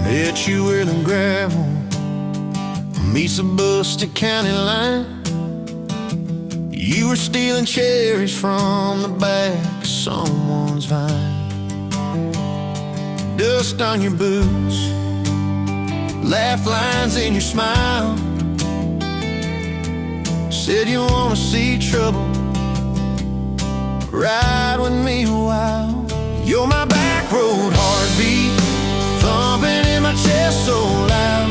Met you where the gravel meets the busted county line. You were stealing cherries from the back of someone's vine. Dust on your boots, laugh lines in your smile. Said you wanna see trouble, ride with me a while. You're my back road heartbeat, thumping in my chest so loud.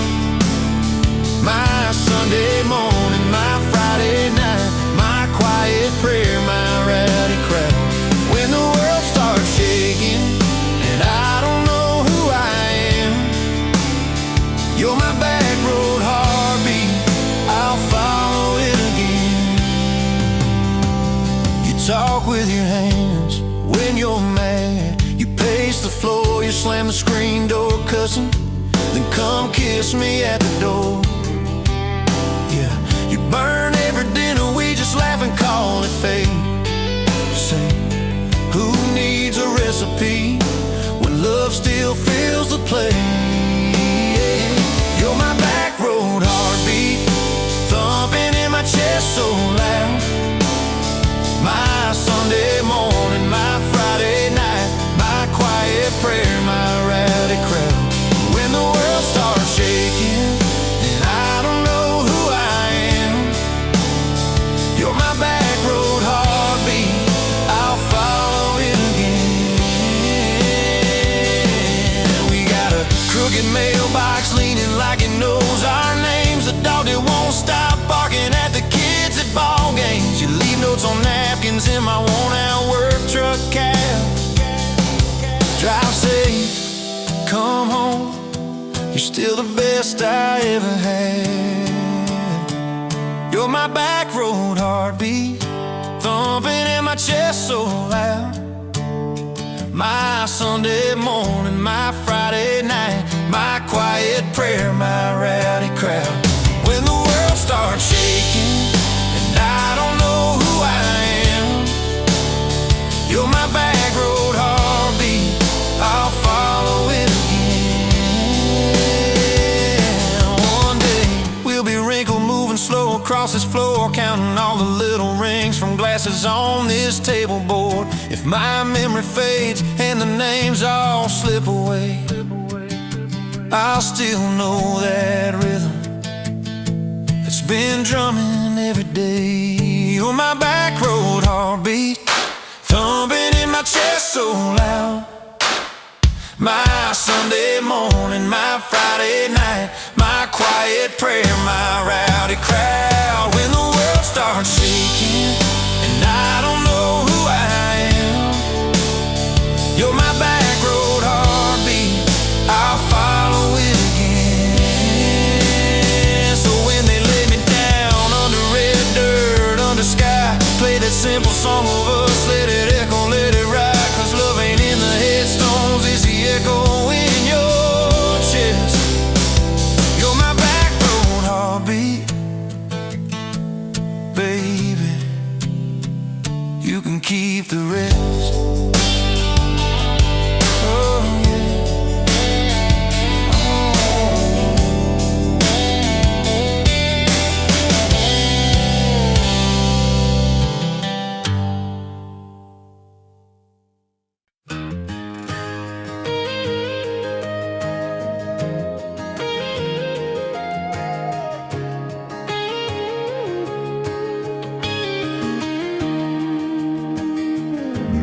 My Sunday morning, my Friday night, my quiet prayer, my rowdy crowd. When the world starts shaking and I don't know who I am, you're my back road heartbeat, I'll follow it again. You talk with your hands when you're mad, you pace the floor, you slam the screen door cussing, then come kiss me at the door. Yeah, you burn every dinner, we just laugh and call it fate. Say, who needs a recipe when love still fills the plate? You're my back road heartbeat, thumping in my chest so loud. My Sunday morning, my Friday night, my quiet prayer, my rowdy crowd. When the world starts shaking and I don't know who I am, you're my back road heartbeat, I'll follow it again. We got a crooked mailbox leaning like it knows our names, a dog that won't stop barking at the kids at ball games. You leave notes on napkins in my worn-out work truck cab. Drive safe, come home, you're still the best I ever had. You're my back road heartbeat, thumping in my chest so loud. My Sunday morning, my Friday night, my quiet prayer, my rowdy crowd. When the world starts shaking and I don't know who I am, you're my back road heartbeat, I'll follow it again. One day we'll be wrinkled, moving slow across this floor, counting all the little rings from glasses on this table board. If my memory fades and the names all slip away, I'll still know that rhythm that's been drumming every day. You're my back road heartbeat, thumping in my chest so loud. My Sunday morning, my Friday night, my quiet prayer, my rowdy crowd. When the world starts shaking and I don't know who I am, you're my back road heartbeat, I'll follow it again. So when they lay me down under red dirt, under sky, play that simple song of us, let it echo, let it ride. Cause love ain't in the headstones, it's the echo in your chest. You're my back road heartbeat, baby, you can keep the rest. Oh yeah.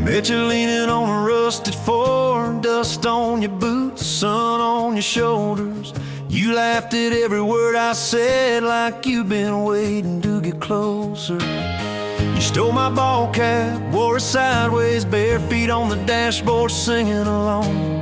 Bet you're leaning on a rusted Ford, dust on your boots, sun on your shoulders. You laughed at every word I said like you've been waiting to get closer. You stole my ball cap, wore it sideways, bare feet on the dashboard singing along.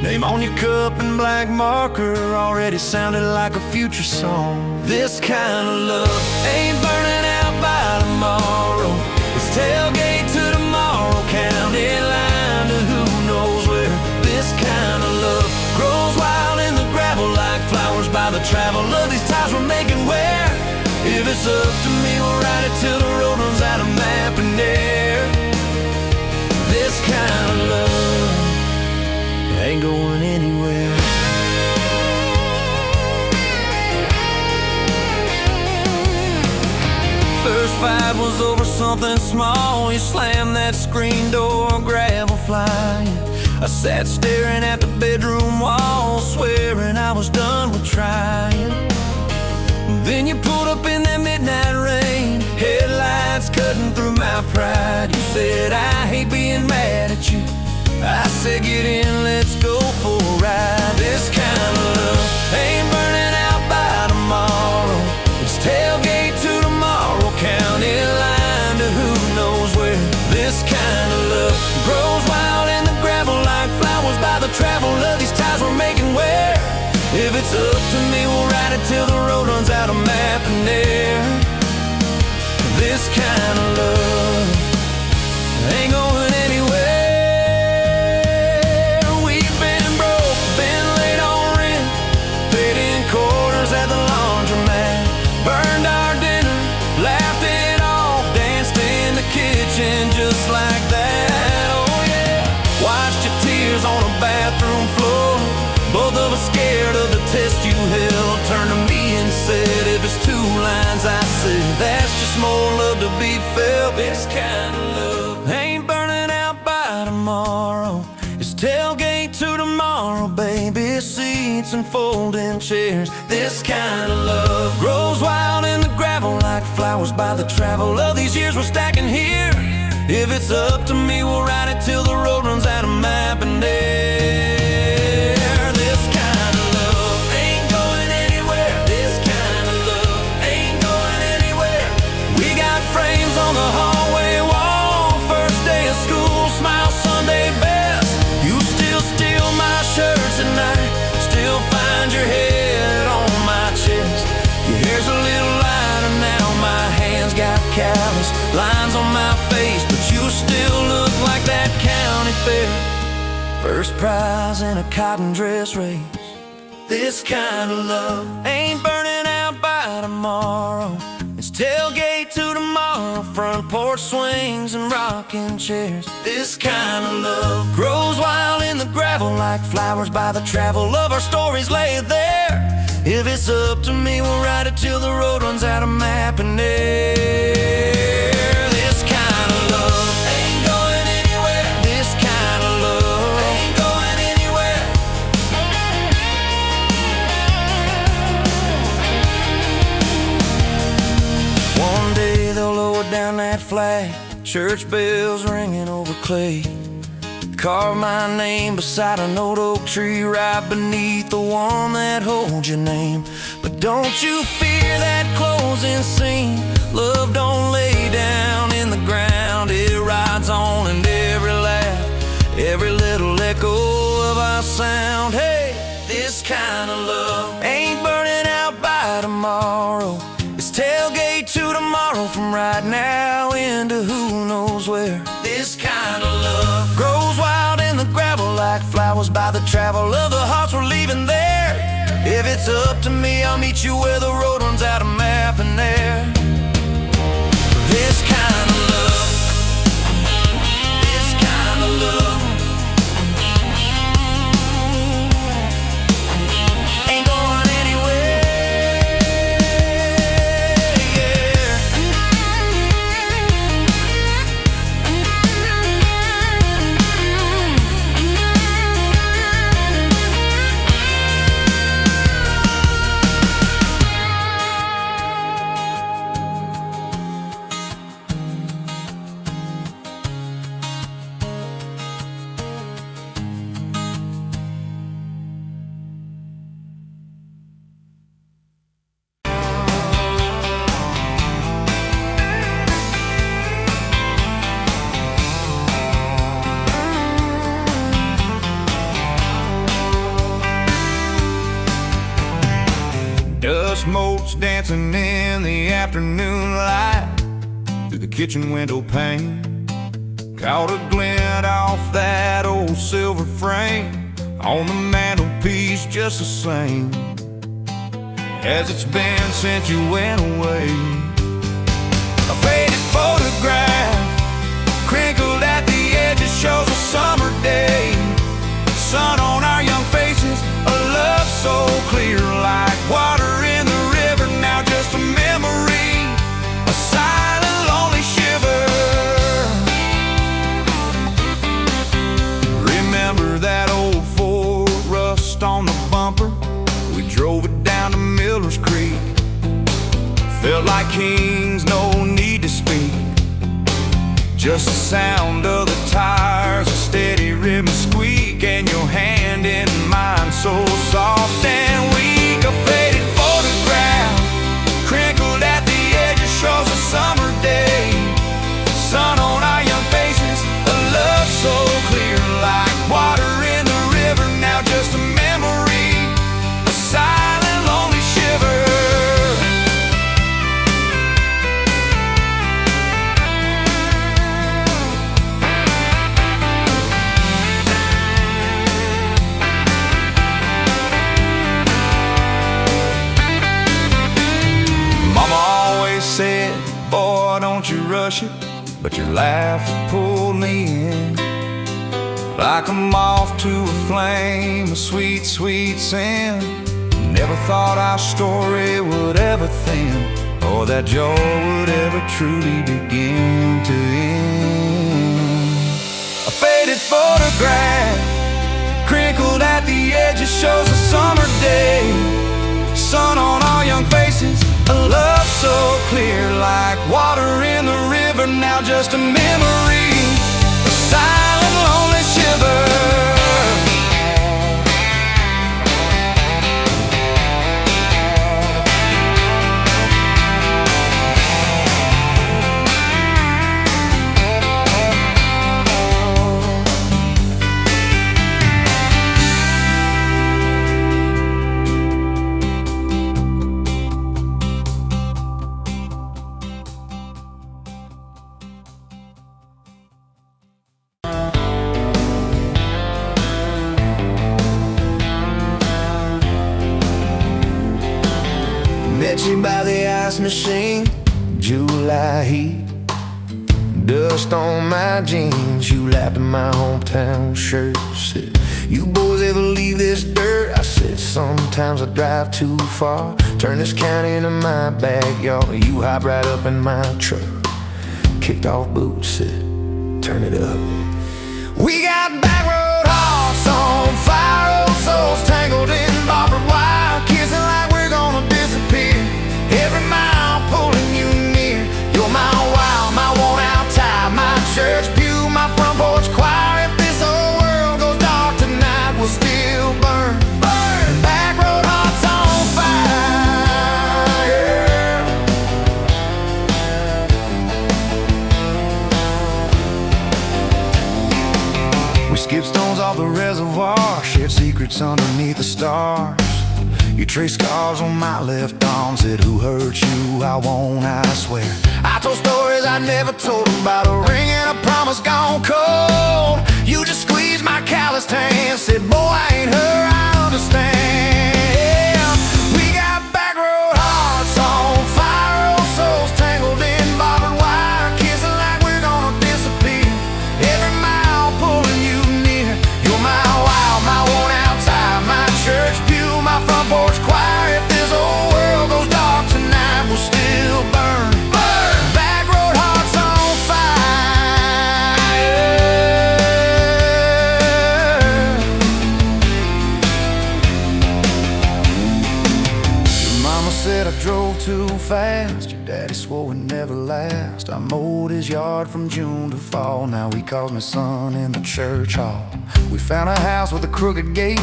Name on your cup in black marker already sounded like a future song. This kind of love ain't burning out by tomorrow. It's tailgate to tomorrow, county line to who knows where. This kind of love grows wild in the gravel like flowers by the travel of these ties we're making where. If it's up to me, we'll ride it till the road runs out of map and air. This kind of love ain't going anywhere. fight was over something small. You slammed that screen door, gravel flying. I sat staring at the bedroom wall, swearing I was done with trying. Then you pulled up in that midnight rain, headlights cutting through my pride. You said, I hate being mad at you. I said, get in, let's go for a ride. This kind of love ain't burning out by tomorrow. It's tailgate to tomorrow, county line to who knows where. This kind of love grows wild in the gravel like flowers by the travel of these ties we're making where. If it's up to me, we'll ride it till the road runs out of map and air. This kind of love ain't going anywhere. We've been broke, been late on rent, paid in quarters at the laundromat, burned our dinner, laughed it off, danced in the kitchen just like that. Oh yeah, watched your tears on a bathroom floor. Both of us scared of the test you held. Turned to me and said, if it's two lines I said, that's just more love to be felt. This kind of love ain't burning out by tomorrow. It's tailgate to tomorrow, baby seats and folding chairs. This kind of love grows wild in the gravel like flowers by the travel of these years we're stacking here. If it's up to me, we'll ride it till the road runs out of map and air. On the hallway wall, first day of school, smile Sunday best. You still steal my shirts at night, still find your head on my chest. Your hair's a little lighter now, my hands got callous lines on my face, but you still look like that county fair. First prize in a cotton dress race. This kind of love ain't burning out by tomorrow. It's tailgate to tomorrow, front porch swings and rocking chairs. This kind of love grows wild in the gravel like flowers by the travel of our stories laid there. If it's up to me, we'll ride it till the road runs out of map and air. This kind of love ain't going anywhere. This kind of love ain't going anywhere. One day they'll lower down that flag, church bells ringing over clay. Carve my name beside an old oak tree right beneath the one that holds your name. But don't you fear that closing scene. Love don't lay down in the ground. It rides on in every laugh, every little echo of our sound. Hey, this kind of love ain't burning out by tomorrow. It's tailgate to tomorrow, from right now into who knows where. This kind of love grows wild in the gravel like flowers by the travel of the hearts we're leaving there. If it's up to me, I'll meet you where the road runs out of map and air. This kind of love, this kind of love ain't going anywhere, yeah. Dust motes dancing in the afternoon light through the kitchen window pane. Caught a glint off that old silver frame on the mantelpiece, just the same as it's been since you went away. A faded photograph crinkled at the edges shows a summer day. Sun on our young faces, a love so clear like water in the river. Now just a memory, a silent, lonely bumper. We drove it down to Miller's Creek. Felt like kings, no need to speak. Just the sound of the tires, a steady rhythm squeak, and your hand in mine so soft and weak. A faded photograph, crinkled at the edges, shows a summer day. Sun on our young faces, a love so clear, like water in the river. Now just a memory, a silent, lonely shiver. Said, boy, don't you rush it, but your laugh pulled me in like a moth to a flame, a sweet, sweet sin. Never thought our story would ever thin, or that joy would ever truly begin to end. A faded photograph, crinkled at the edges, shows a summer day. Sun on our young faces, a love so clear, like water in the river. Now just a memory, a silent, lonely shiver. Met you by the ice machine, July heat, dust on my jeans. You lapped in my hometown shirt. Said, you boys ever leave this dirt? I said, sometimes I drive too far. Turn this county into my backyard. You hop right up in my truck, kicked off boots, said, turn it up. We got back road hearts on fire, old souls tangled in barbed wire, kissing like we're gonna disappear. Every mile pulling you near. You're my wow, my worn-out tie, my church pew, my front porch choir. If this whole world goes dark tonight, we'll still burn. Burn! Back road hearts on fire. We skip stones off the reservoir, shared secrets underneath the stars. You trace scars on my left arm, said, who hurt you? I won't, I swear. I told stories I never told about a ring and a promise gone cold. You just squeezed my calloused hand, said, boy, I ain't her, I understand. We got back road hearts on fire, old souls tangled in barbed wire, kissing like we're gonna disappear. Every mile pulling you near. You're my wow, my worn-out tie, my church pew, my front porch choir. If this whole world goes dark tonight, we'll still burn. Burn! Back road hearts on fire. Your mama said I drove too fast. Your daddy swore we'd never last. I mowed his yard from June to fall. Now he calls me son in the church hall. We found a house with a crooked gate,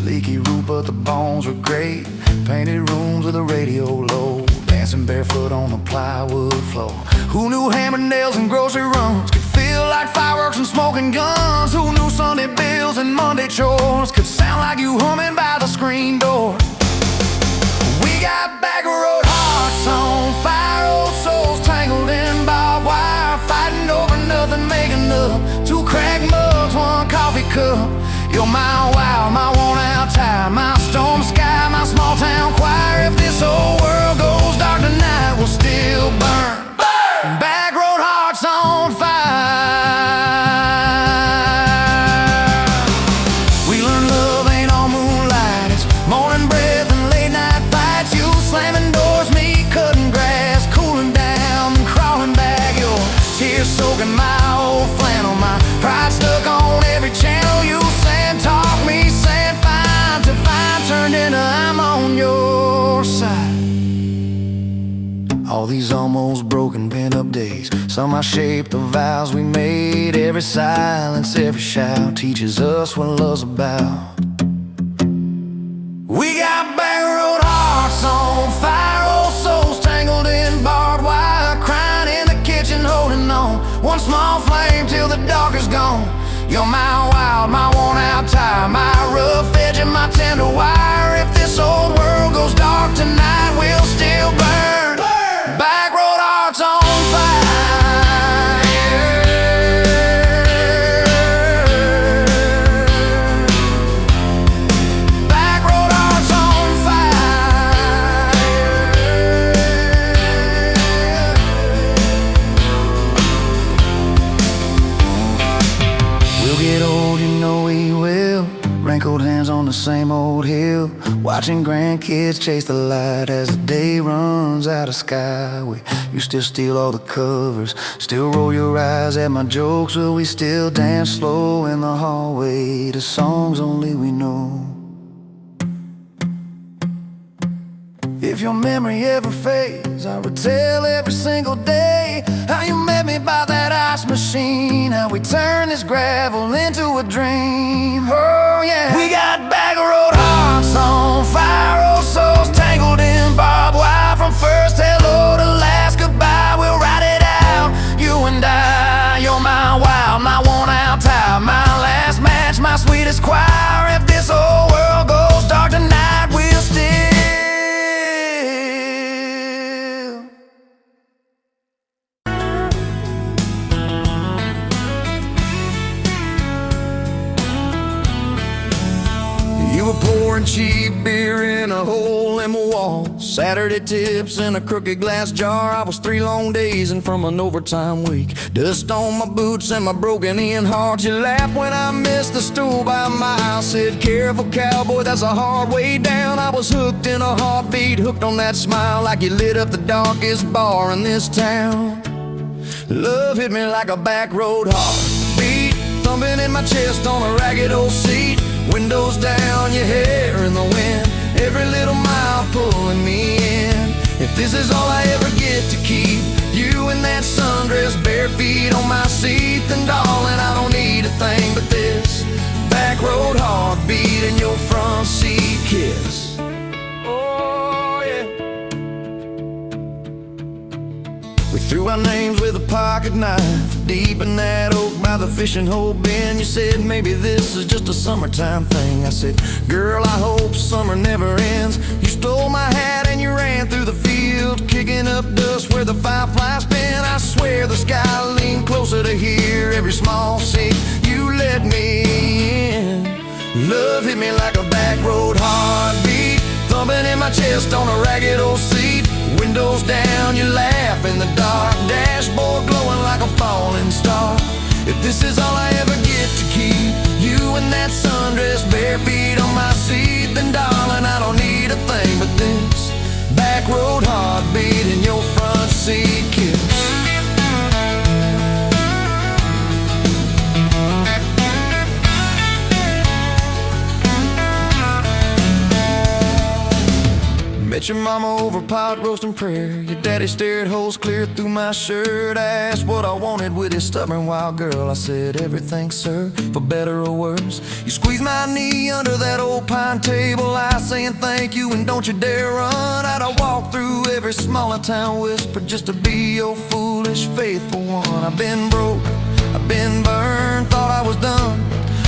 leaky roof, but the bones were great. Painted rooms with a radio low, dancing barefoot on the plywood floor. Who knew hammer nails and grocery runs could feel like fireworks and smoking guns? Who knew Sunday bills and Monday chores could sound like you humming by the screen door? We got back road hearts on fire, old souls tangled in barbed wire, fighting over nothing, making up two cracked mugs, one coffee cup. You're my wow, my worn-out tie, my storm sky, my small-town choir. If this whole world goes dark tonight, we'll still burn. Burn! Back road hearts on fire. We learned love ain't all moonlight, it's morning breath and late-night fights. You slamming doors, me cutting grass, cooling down and crawling back. Your tears soaking my old flannel, my pride stuck on every channel. You talk me, saying fine to fine, turn these almost broken pent-up days. Somehow shape the vows we made. Every silence, every shout teaches us what love's about. We got back road hearts on fire, old souls tangled in barbed wire, crying in the kitchen, holding on. One small flame till the dark is gone. You're my wild, my worn-out tire, my rough edge and my tender wire. If this old world goes dark tonight, we'll still burn. Back road hearts on fire. Back road hearts on fire. We'll get old, you know we will. Wrinkled hands on the same old hill, watching grandkids chase the light as the day runs out of sky. You still steal all the covers, still roll your eyes at my jokes. Will we still dance slow in the hallway to songs only we know? If your memory ever fades, I would tell every single day how you met me by that ice machine, how we turned this gravel into a dream. Oh yeah, we got back road hearts on fire, old souls tangled in barbed wire. From first hello to last goodbye, we'll ride it out, you and I. You're my wild, my worn-out tire, my last match, my sweetest choir. If this whole world goes dark tonight, we'll still. You were pouring cheap beer in a hole in my wall, Saturday tips in a crooked glass jar. I was 3 long days and from an overtime week, dust on my boots and my broken-in heart. You laughed when I missed the stool by a mile, said careful cowboy, that's a hard way down. I was hooked in a heartbeat, hooked on that smile, like you lit up the darkest bar in this town. Love hit me like a back road heartbeat, thumping in my chest on a ragged old seat. Windows down, your hair in the wind, every little mile pulling me in. If this is all I ever get to keep, you in that sundress, bare feet on my seat, then darling, I don't need a thing but this back road heartbeat and your front seat kiss. Oh yeah. We threw our names with a pocket knife deep in that oak by the fishing hole bin. You said maybe this is just a summertime thing. I said, girl, I hope summer never ends. You stole my hat and you ran through the field, kicking up dust where the fireflies spin. I swear the sky leaned closer to hear every small sea. You let me in. Love hit me like a back road heartbeat, thumping in my chest on a ragged old seat. Windows down, you laugh in the dark, dashboard glowing like a falling star. If this is all I ever get to keep, you in that sundress, bare feet on my seat, then darling, I don't need a thing but this back road heartbeat and your front seat kiss. Met your mama over pot roast and prayer. Your daddy stared holes clear through my shirt. I asked what I wanted with his stubborn wild girl. I said everything, sir, for better or worse. You squeezed my knee under that old pine table, I saying thank you and don't you dare run. I'd walk through every smaller town whisper just to be your foolish faithful one. I've been broke, I've been burned, thought I was done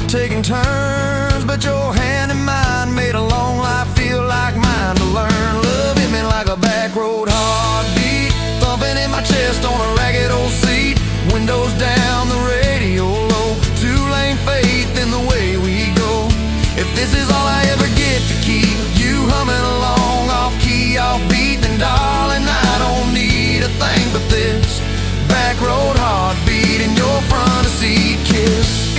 taking turns, but your hand in mine made a long life feel like mine to learn. Love hit me like a back road heartbeat, thumping in my chest on a ragged old seat. Windows down, the radio low, 2-lane faith in the way we go. If this is all I ever get to keep, you humming along off key, off beat, then darling, I don't need a thing but this back road heartbeat and your front seat kiss.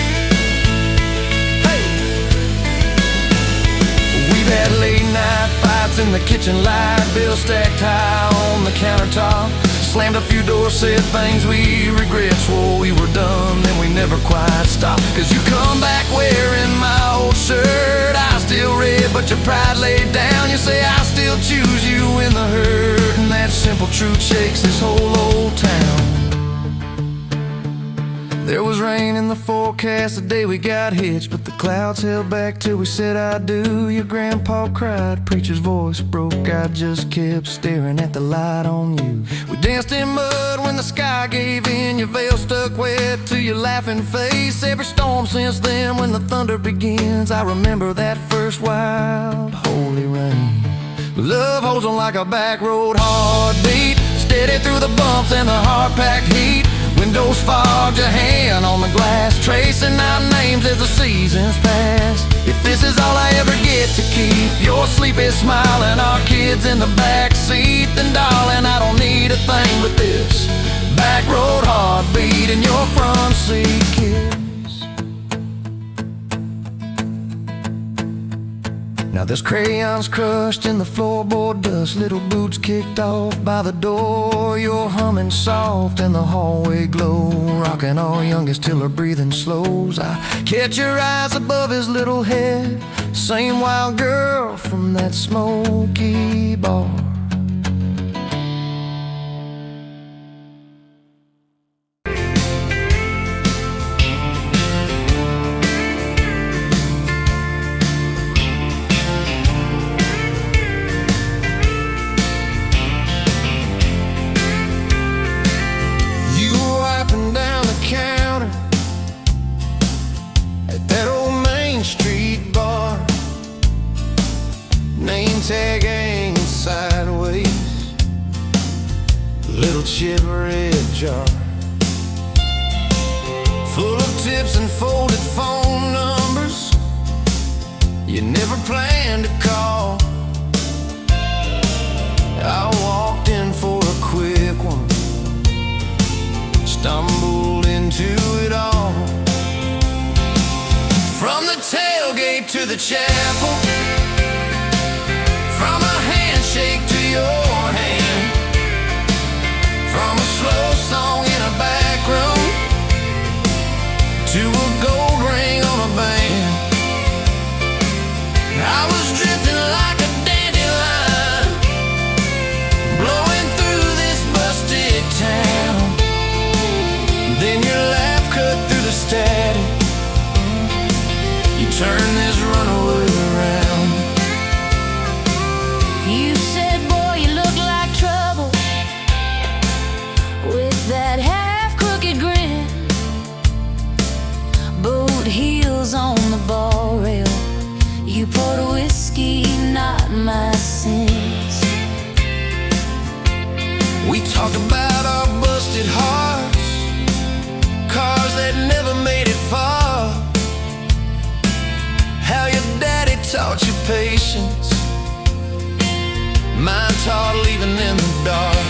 Had late night fights in the kitchen light, bill stacked high on the countertop. Slammed a few doors, said things we regret, swore we were done, then we never quite stopped. Cause you come back wearing my old shirt, I still red but your pride laid down. You say I still choose you in the hurt, and that simple truth shakes this whole old town. There was rain in the forecast the day we got hitched, but the clouds held back till we said I do. Your grandpa cried, preacher's voice broke, I just kept staring at the light on you. We danced in mud when the sky gave in, your veil stuck wet to your laughing face. Every storm since then when the thunder begins, I remember that first wild holy rain. Love holds on like a back road heartbeat, steady through the bumps and the hard-packed heat. Windows fogged, your hand on the glass, tracing our names as the seasons pass. If this is all I ever get to keep, your sleepy smile and our kids in the back seat, then darling, I don't need a thing but this back road heartbeat and your front seat kiss. Now there's crayons crushed in the floorboard dust, little boots kicked off by the door. You're humming soft in the hallway glow, rocking our youngest till her breathing slows. I catch your eyes above his little head, same wild girl from that smoky bar. Tag hanging sideways, little chip red jar full of tips and folded phone numbers you never planned to call. I walked in for a quick one, stumbled into it all. From the tailgate to the chapel, from a handshake to your hand, from a slow song in a back room to a gold ring on a band. I was drifting like a dandelion, blowing through this busted town. Then your laugh cut through the static, you turned this runaway around. You said, boy, you look like trouble, with that half-crooked grin, boot heels on the bar rail. You poured whiskey, not my sins. We talked about our busted hearts, cars that never made it far, how your daddy taught you patience, mine taught leaving in the dark.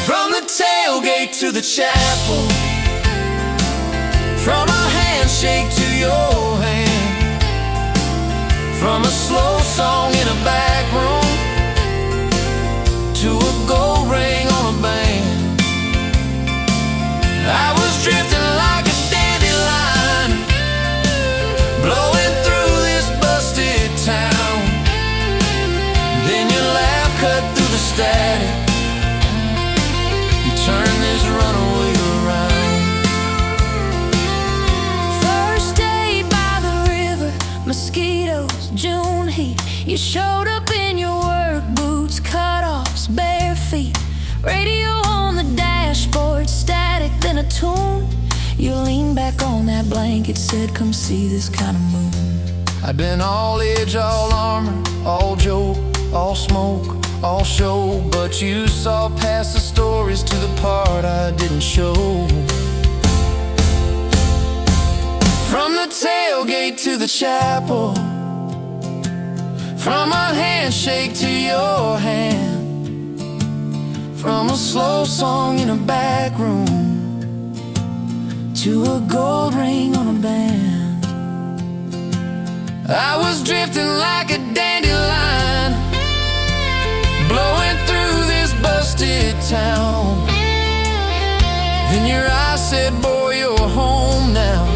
From the tailgate to the chapel, from a handshake to your hand, from a slow song in a back room to a gold ring on a band. I was drifting like a dandelion, blowing through this busted town. Then your laugh cut through the static, you turned this runaway around. First day by the river, mosquitoes, June heat. You showed up in your work boots, cut-offs, bare feet. Radio on the dashboard, static, then a tune. You leaned back on that blanket, said, come see this kind of moon. I'd been all edge, all armor, all joke, all smoke, all show, but you saw past the stories to the part I didn't show. From the tailgate to the chapel, from a handshake to your hand, from a slow song in a back room to a gold ring on a band. I was drifting like a dandelion, blowing through this busted town. Then your eyes said, boy, you're home now.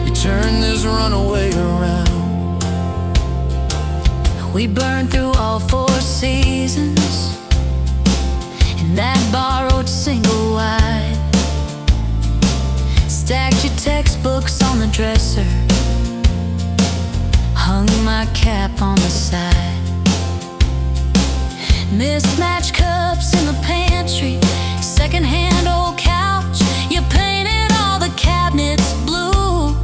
You turned this runaway around. We burned through all 4 seasons in that borrowed single wide. Stacked your textbooks on the dresser, hung my cap on the side. Mismatched cups in the pantry, secondhand old couch. You painted all the cabinets blue.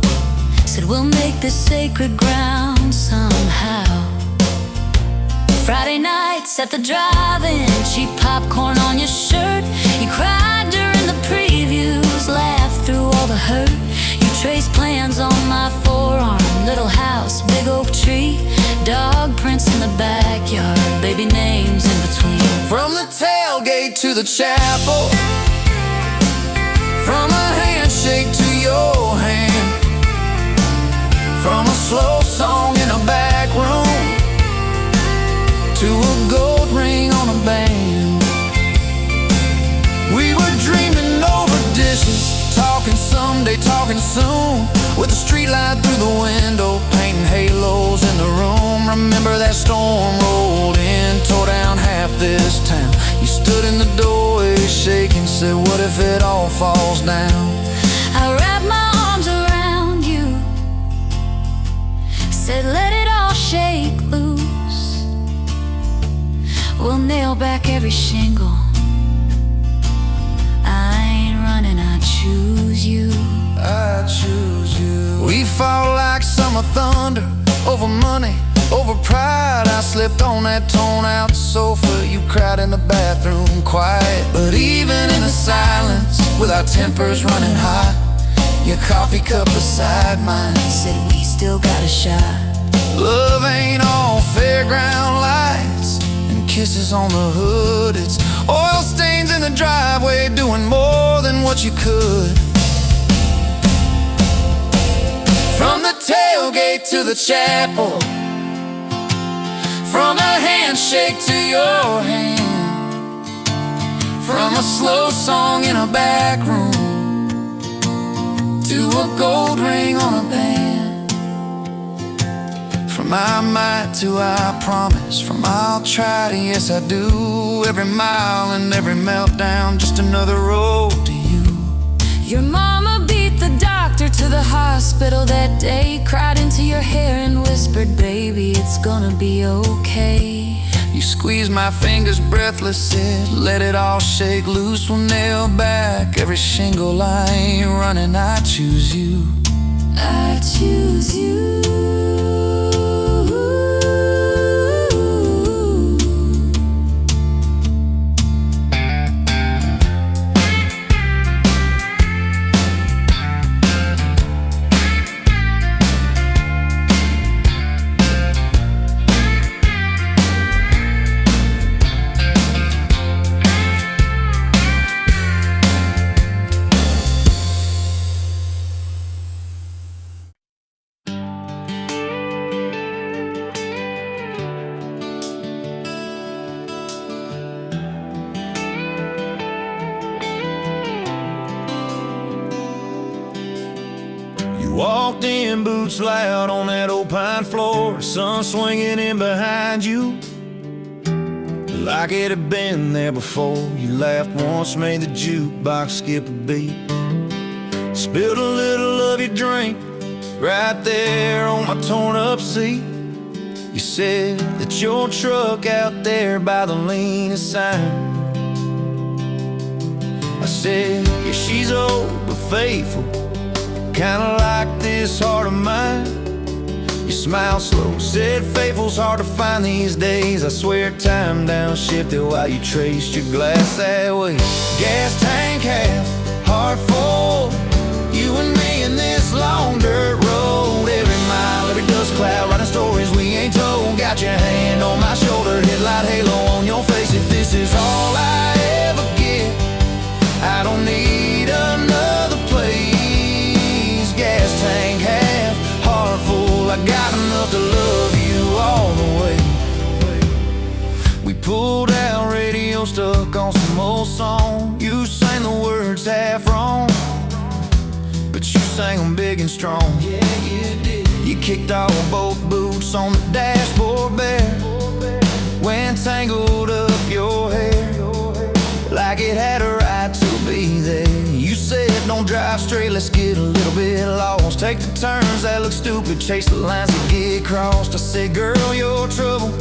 Said we'll make this sacred ground somehow. Friday nights at the drive-in, cheap popcorn on your shirt. You cried during the previews, laughed through all the hurt. You traced plans on my forearm, little house, big oak tree, dog prints in the backyard, baby names in between. From the tailgate to the chapel, from a handshake to your hand, from a slow song in a back room to a gold ring on a band. We were dreaming over dishes, talking someday, talking soon, with the street light through the window, painting halos in the room. Remember that storm rolled in, tore down half this town. You stood in the doorway shaking, said what if it all falls down? I wrapped my arms around you, said let it all shake loose. We'll nail back every shingle. I ain't running, I choose you. I choose you. We fought like summer thunder, over money, over pride. I slipped on that torn-out sofa, you cried in the bathroom quiet. But even in the silence, with our tempers running hot, your coffee cup beside mine Said we still got a shot. love ain't all fairground lights and kisses on the hood. It's oil stains in the driveway, doing more than what you could. From the tailgate to the chapel, from a handshake to your hand, from a slow song in a back room to a gold ring on a band. From I might to I promise, from I'll try to yes I do. Every mile and every meltdown, just another road to you. Your mama beat the doctor to the hospital that day, cried into your hair and whispered, baby, it's gonna be okay. You squeezed my fingers breathless, said let it all shake loose. We'll nail back every shingle. I ain't running, I choose you. I choose you. Walked in, boots loud on that old pine floor, sun swinging in behind you like it had been there before. You laughed once, made the jukebox skip a beat, spilled a little of your drink right there on my torn up seat. You said that your truck out there by the leanest sign. I said, yeah, she's old but faithful, kinda like this heart of mine. You smiled slow, said faithful's hard to find these days. I swear time downshifted while you traced your glass that way. Gas tank half, heart full, you and me in this long dirt road. Every mile, every dust cloud, writing stories we ain't told. Got your hand on my shoulder, headlight halo on your face. If this is all I ever get, I don't need another place. Gas tank half, heart full, I got enough to love you all the way. We pulled out, radio stuck on some old song. You sang the words half wrong, but you sang them big and strong. Yeah, you did. You kicked off both boots on the dashboard bare, tangled up your hair like it had a right to be there. You said don't drive straight, let's get a little bit lost. Take the turns that look stupid, chase the lines that get crossed. I said, girl, you're trouble.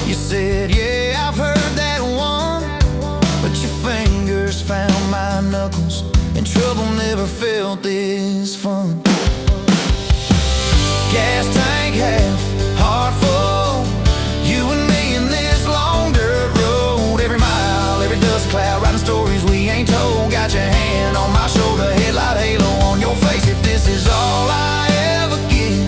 You said, yeah, I've heard that one. But your fingers found my knuckles, and trouble never felt this fun. Gas tank half, heart full, you and me in this long dirt road. Every mile, every dust cloud, writing stories we ain't told. Got your hand on my shoulder, headlight halo on your face. If this is all I ever get,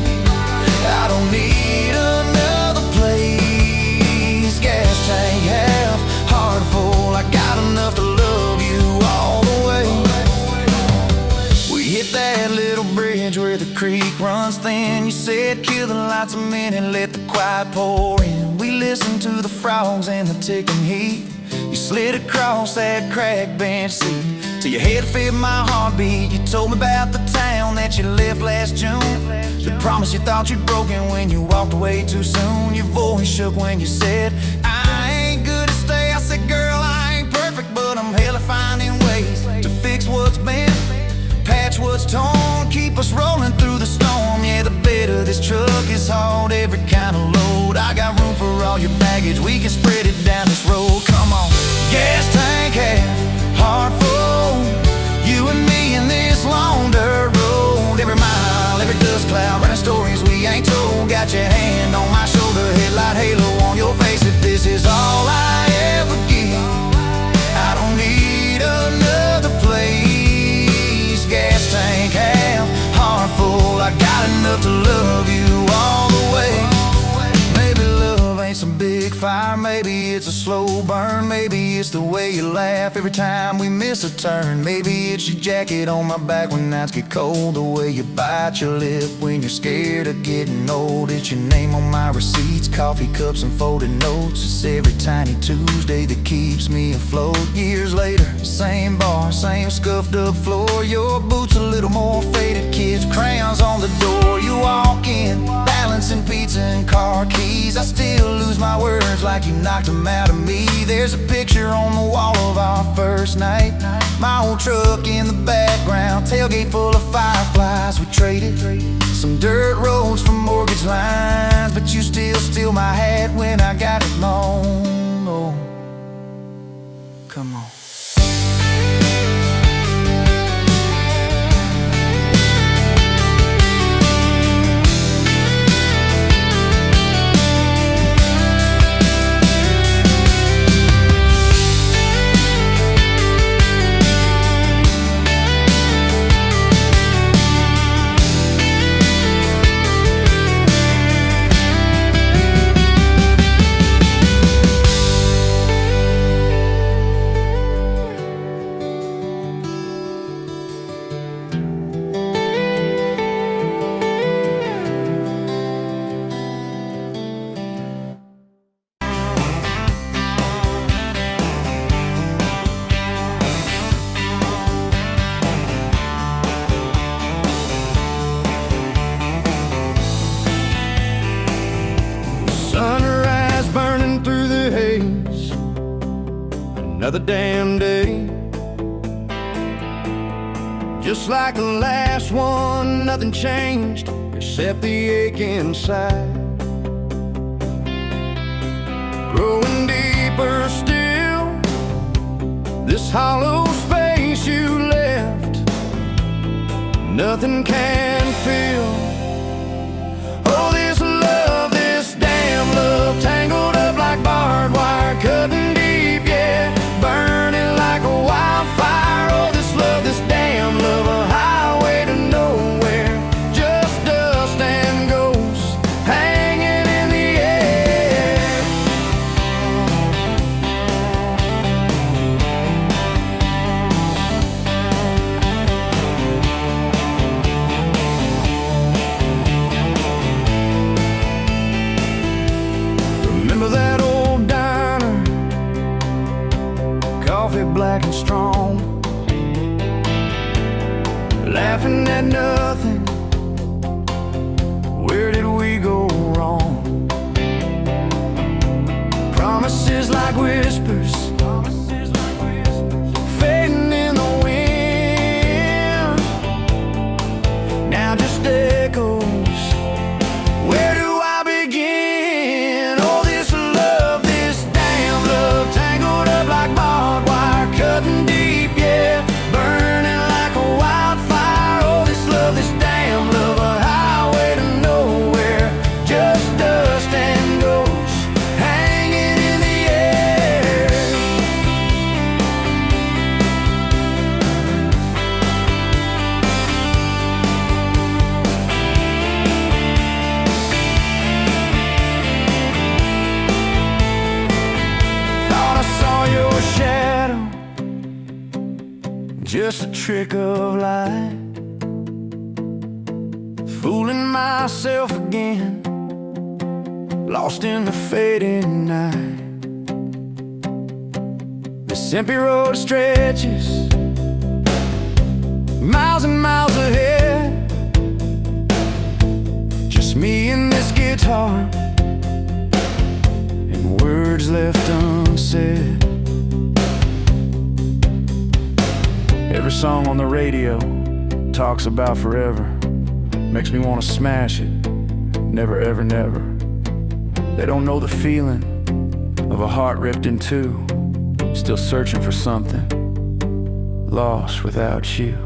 I don't need another place. Gas tank half, heart full, I got enough to love you all the way. We hit that little bridge where the creek runs thin. You said kill the lights a minute, let the quiet pour in. We listened to the frogs and the ticking heat. You slid across that cracked bench seat till your head fit my heartbeat. You told me about the town that you left last June, the promise you thought you'd broken when you walked away too soon. Your voice shook when you said, I ain't good to stay. I said, girl, I ain't perfect, but I'm hella finding ways to fix what's bent, patch what's torn, keep us rolling through the storm. Yeah, the bed of this truck is hauled every kind of load. I got room for all your baggage, we can spread it down this road. Come on. Gas tank half, heart full, you and me in this long dirt road. Every mile, every dust cloud, writing stories we ain't told. Got your hand on my shoulder, headlight halo on your face. If this is all I ever get, I don't need another place. Gas tank half, heart full, I got enough to love you all the way. Maybe love ain't some big fire, maybe it's a slow burn. Maybe it's the way you laugh every time we miss a turn. Maybe it's your jacket on my back when nights get cold, the way you bite your lip when you're scared of getting old. It's your name on my receipts, coffee cups and folded notes. It's every tiny Tuesday that keeps me afloat. Years later, same bar, same scuffed up floor. Your boots a little more faded, kids, crayons on the door. You walk in, balancing pizza and car keys. I still lose my words like you knocked them out of me. There's a picture on the wall of our first night, my old truck in the background, tailgate full of fireflies. We traded some dirt roads for mortgage lines, but you still steal my hat when I got it long. Oh, come on. Another damn day, just like the last one, nothing changed except the ache inside. Growing deeper still, this hollow space you left, nothing can fill. Oh, this love, this damn love, tangled up like barbed wire, cutting deep, yeah, burning like a wildfire. Oh, this love, this damn love, a highway to nowhere, just dust and ghosts hanging in the air. Remember that old diner, coffee black and strong, laughing at nothing. Where did we go wrong? Promise Promises like whispers, fading in the wind. Now just echoes. Where do I begin? Oh, this love, this damn love, tangled up like barbed wire, cutting deep, yeah, burning like a wildfire. Oh, this love, this damn love, a highway to nowhere, just dust and ghosts hanging in the air. Thought I saw your shadow, just a trick of light, fooling myself again, lost in the fading night. This empty road stretches miles and miles ahead, just me and this guitar, and words left unsaid. Every song on the radio talks about forever, makes me want to smash it, never ever never. They don't know the feeling of a heart ripped in two, still searching for something, lost without you.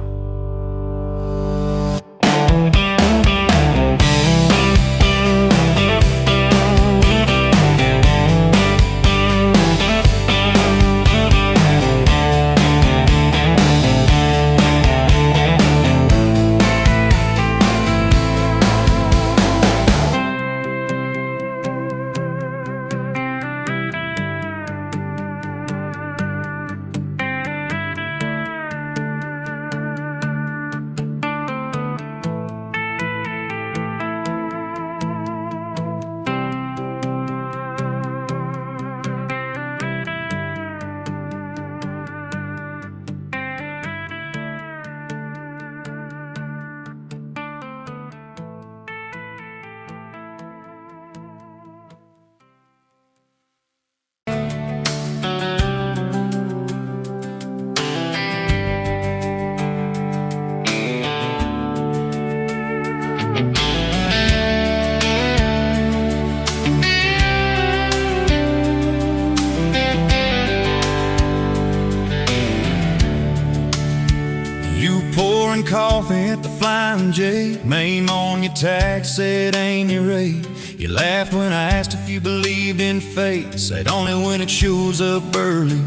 Coffee at the Flying J, name on your tag said ain't your rate. You laughed when I asked if you believed in fate, said only when it shows up early,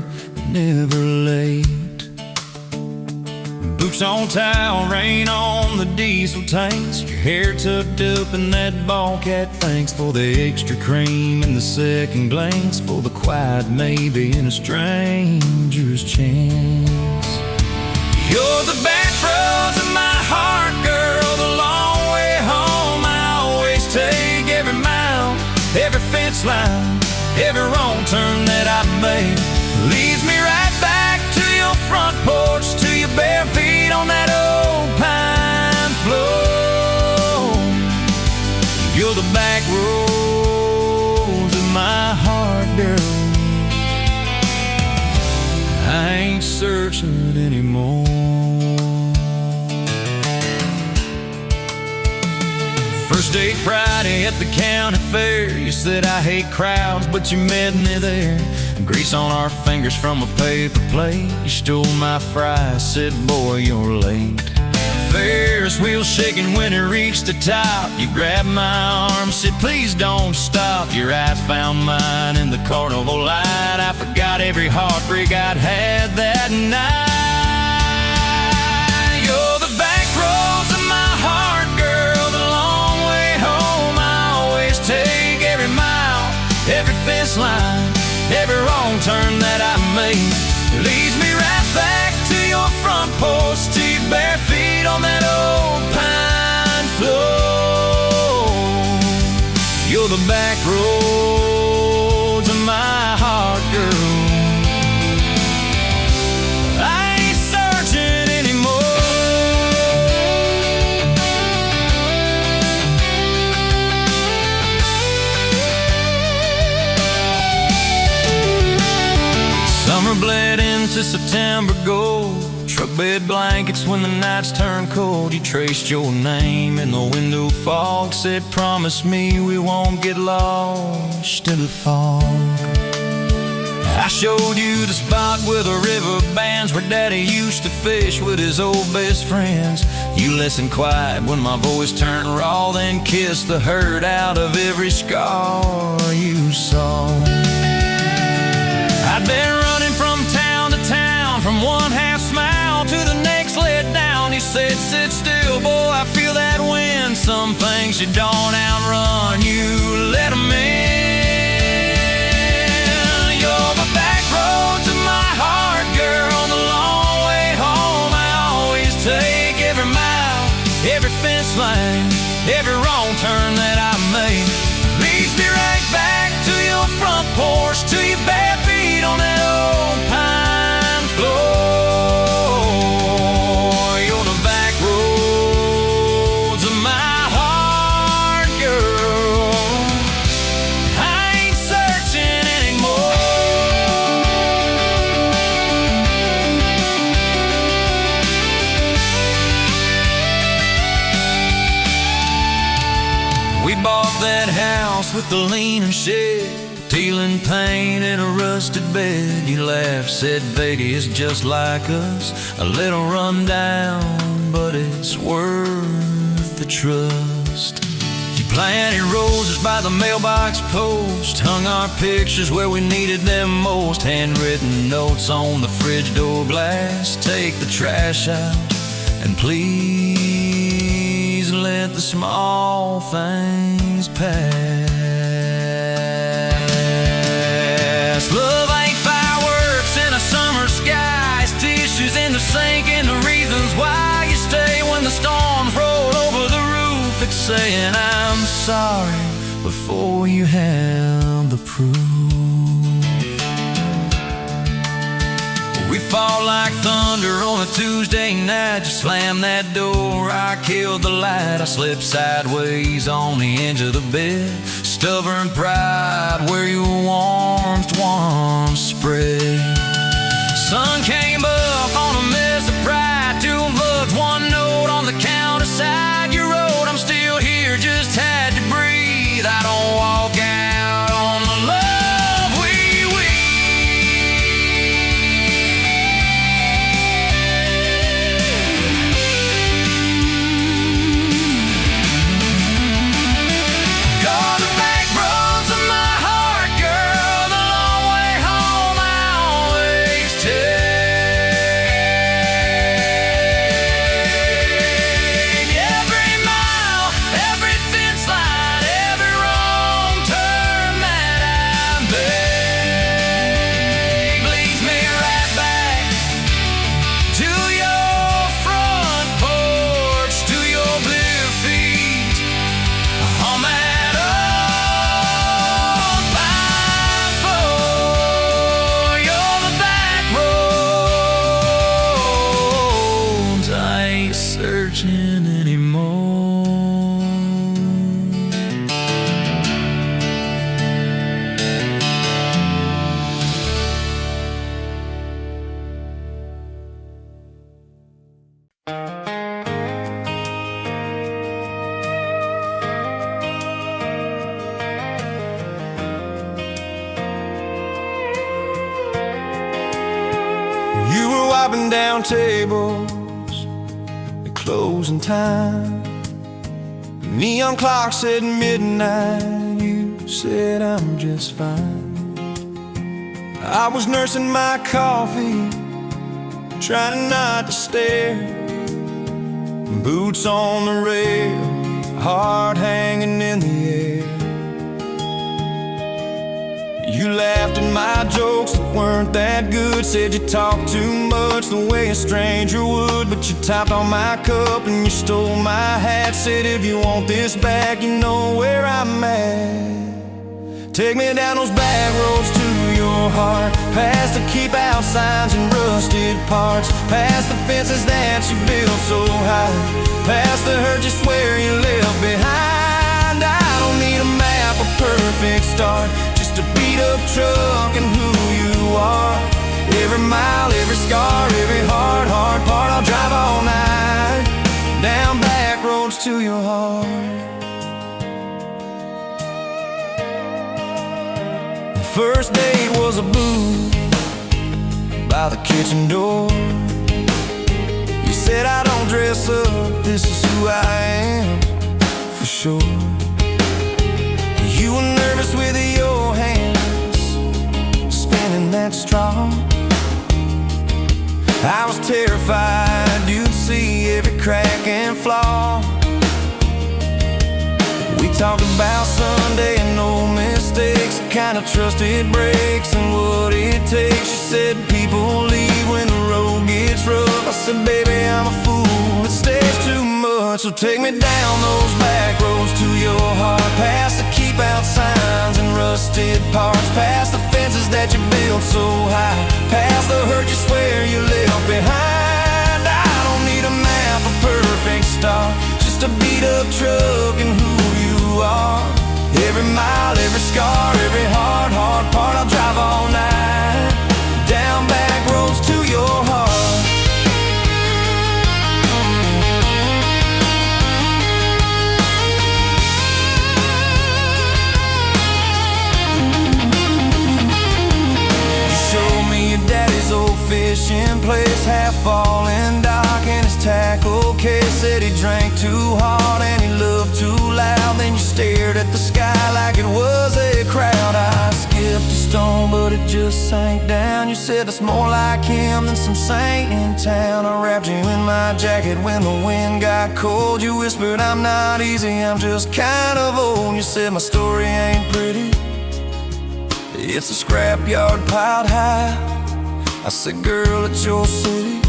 never late. Boots on towel, rain on the diesel tanks, your hair tucked up in that ball cat. Thanks for the extra cream and the second glance, for the quiet maybe in a stranger's chance. You're the back roads of my heart, girl, the long way home. I always take every mile, every fence line, every wrong turn that I make leads me right back to your front porch, to your bare feet on that old pine floor. You're the back roads of my heart, girl. I ain't searching anymore. First date Friday at the county fair, you said I hate crowds, but you met me there. Grease on our fingers from a paper plate, you stole my fries, said boy you're late. Ferris wheel shaking when it reached the top, you grabbed my arm, said please don't stop. Your eyes found mine in the carnival light, I forgot every heartbreak I'd had that night. You're the back roads of my heart, girl, the long way home. I always take every mile, every fence line, every wrong turn that I make leads me right back to your front porch, to your bare feet on that old pine floor. You're the back roads of my heart, girl. I ain't searching anymore. the September gold, truck bed blankets when the nights turn cold. You traced your name in the window fog, said promise me we won't get lost in the fog. I showed you the spot where the river bands, where Daddy used to fish with his old best friends. You listened quiet when my voice turned raw, then kissed the hurt out of every scar you saw. I'd been running from town to town, from one half smile to the next let down. You said, sit still, boy, I feel that wind. Some things you don't outrun, you let them in. You're the back roads of my heart, girl, the long way home I always take. Every mile, every fence line, every wrong turn that I make leads me right back to your front porch, to your bare feet on that old pine floor. You're the back roads of my heart, girl. I ain't searching anymore. We bought that house with the leaning shed, peeling paint in a rusted bed. You laughed, said Vegas is just like us, a little run down, but it's worth the trust. You planted roses by the mailbox post, hung our pictures where we needed them most, handwritten notes on the fridge door glass. Take the trash out and please let the small things pass. Love ain't fireworks in a summer sky, it's tissues in the sink and the reasons why you stay when the storms roll over the roof. It's saying I'm sorry before you have the proof. We fall like thunder on a Tuesday night. You slam that door, I killed the light. I slipped sideways on the edge of the bed, stubborn pride where your warmth once spread. Sun came up on a mess of pride, 2 bucks, 1 note on the counter side. You wrote, I'm still here, just had to breathe. I don't walk out on the love we You're the back roads of my heart, girl, the long way home I always take. Every mile, every fence line, every wrong turn that I make leads me right back to your front porch, to your blue feet on that old pine floor. You're the back roads, I ain't searching anymore. You were wiping down tables at closing time. Neon clock said midnight. You said I'm just fine. I was nursing my coffee, trying not to stare. Boots on the rail, heart hanging in the air. You laughed at my jokes that weren't that good, said you talked too much the way a stranger would. But you topped on my cup and you stole my hat, said if you want this back, you know where I'm at. Take me down those back roads to your heart, past the keep out signs and rusted parts, past the fences that you built so high, past the hurt you swear you left behind. I don't need a map, a perfect start, just a beat up truck and who you are. Every mile, every scar, every hard part, I'll drive all night down back roads to your heart. The first date was a booth by the kitchen door. You said I don't dress up, this is who I am, for sure. You were nervous with your hands spinning that straw. I was terrified you'd see every crack and flaw. We talked about Sunday and no mistakes, the kind of trust it breaks and what it takes. You said people leave when the road gets rough. I said, baby, I'm a fool, it stays too much. So take me down those back roads to your heart, past the keep out signs and rusted parts, past the fences that you built so high, past the hurt you swear you left behind. I don't need a map, a perfect start, just a beat up truck and who you are. Every mile, every scar, every hard part, I'll drive all night down back roads to your heart. Daddy's old fishing place, half fallen dock and his tackle case. Said he drank too hard and he loved too loud. Then you stared at the sky like it was a crowd. I skipped a stone but it just sank down. You said that's more like him than some saint in town. I wrapped you in my jacket when the wind got cold. You whispered I'm not easy, I'm just kind of old. You said my story ain't pretty, it's a scrapyard piled high. I said, girl, it's your city,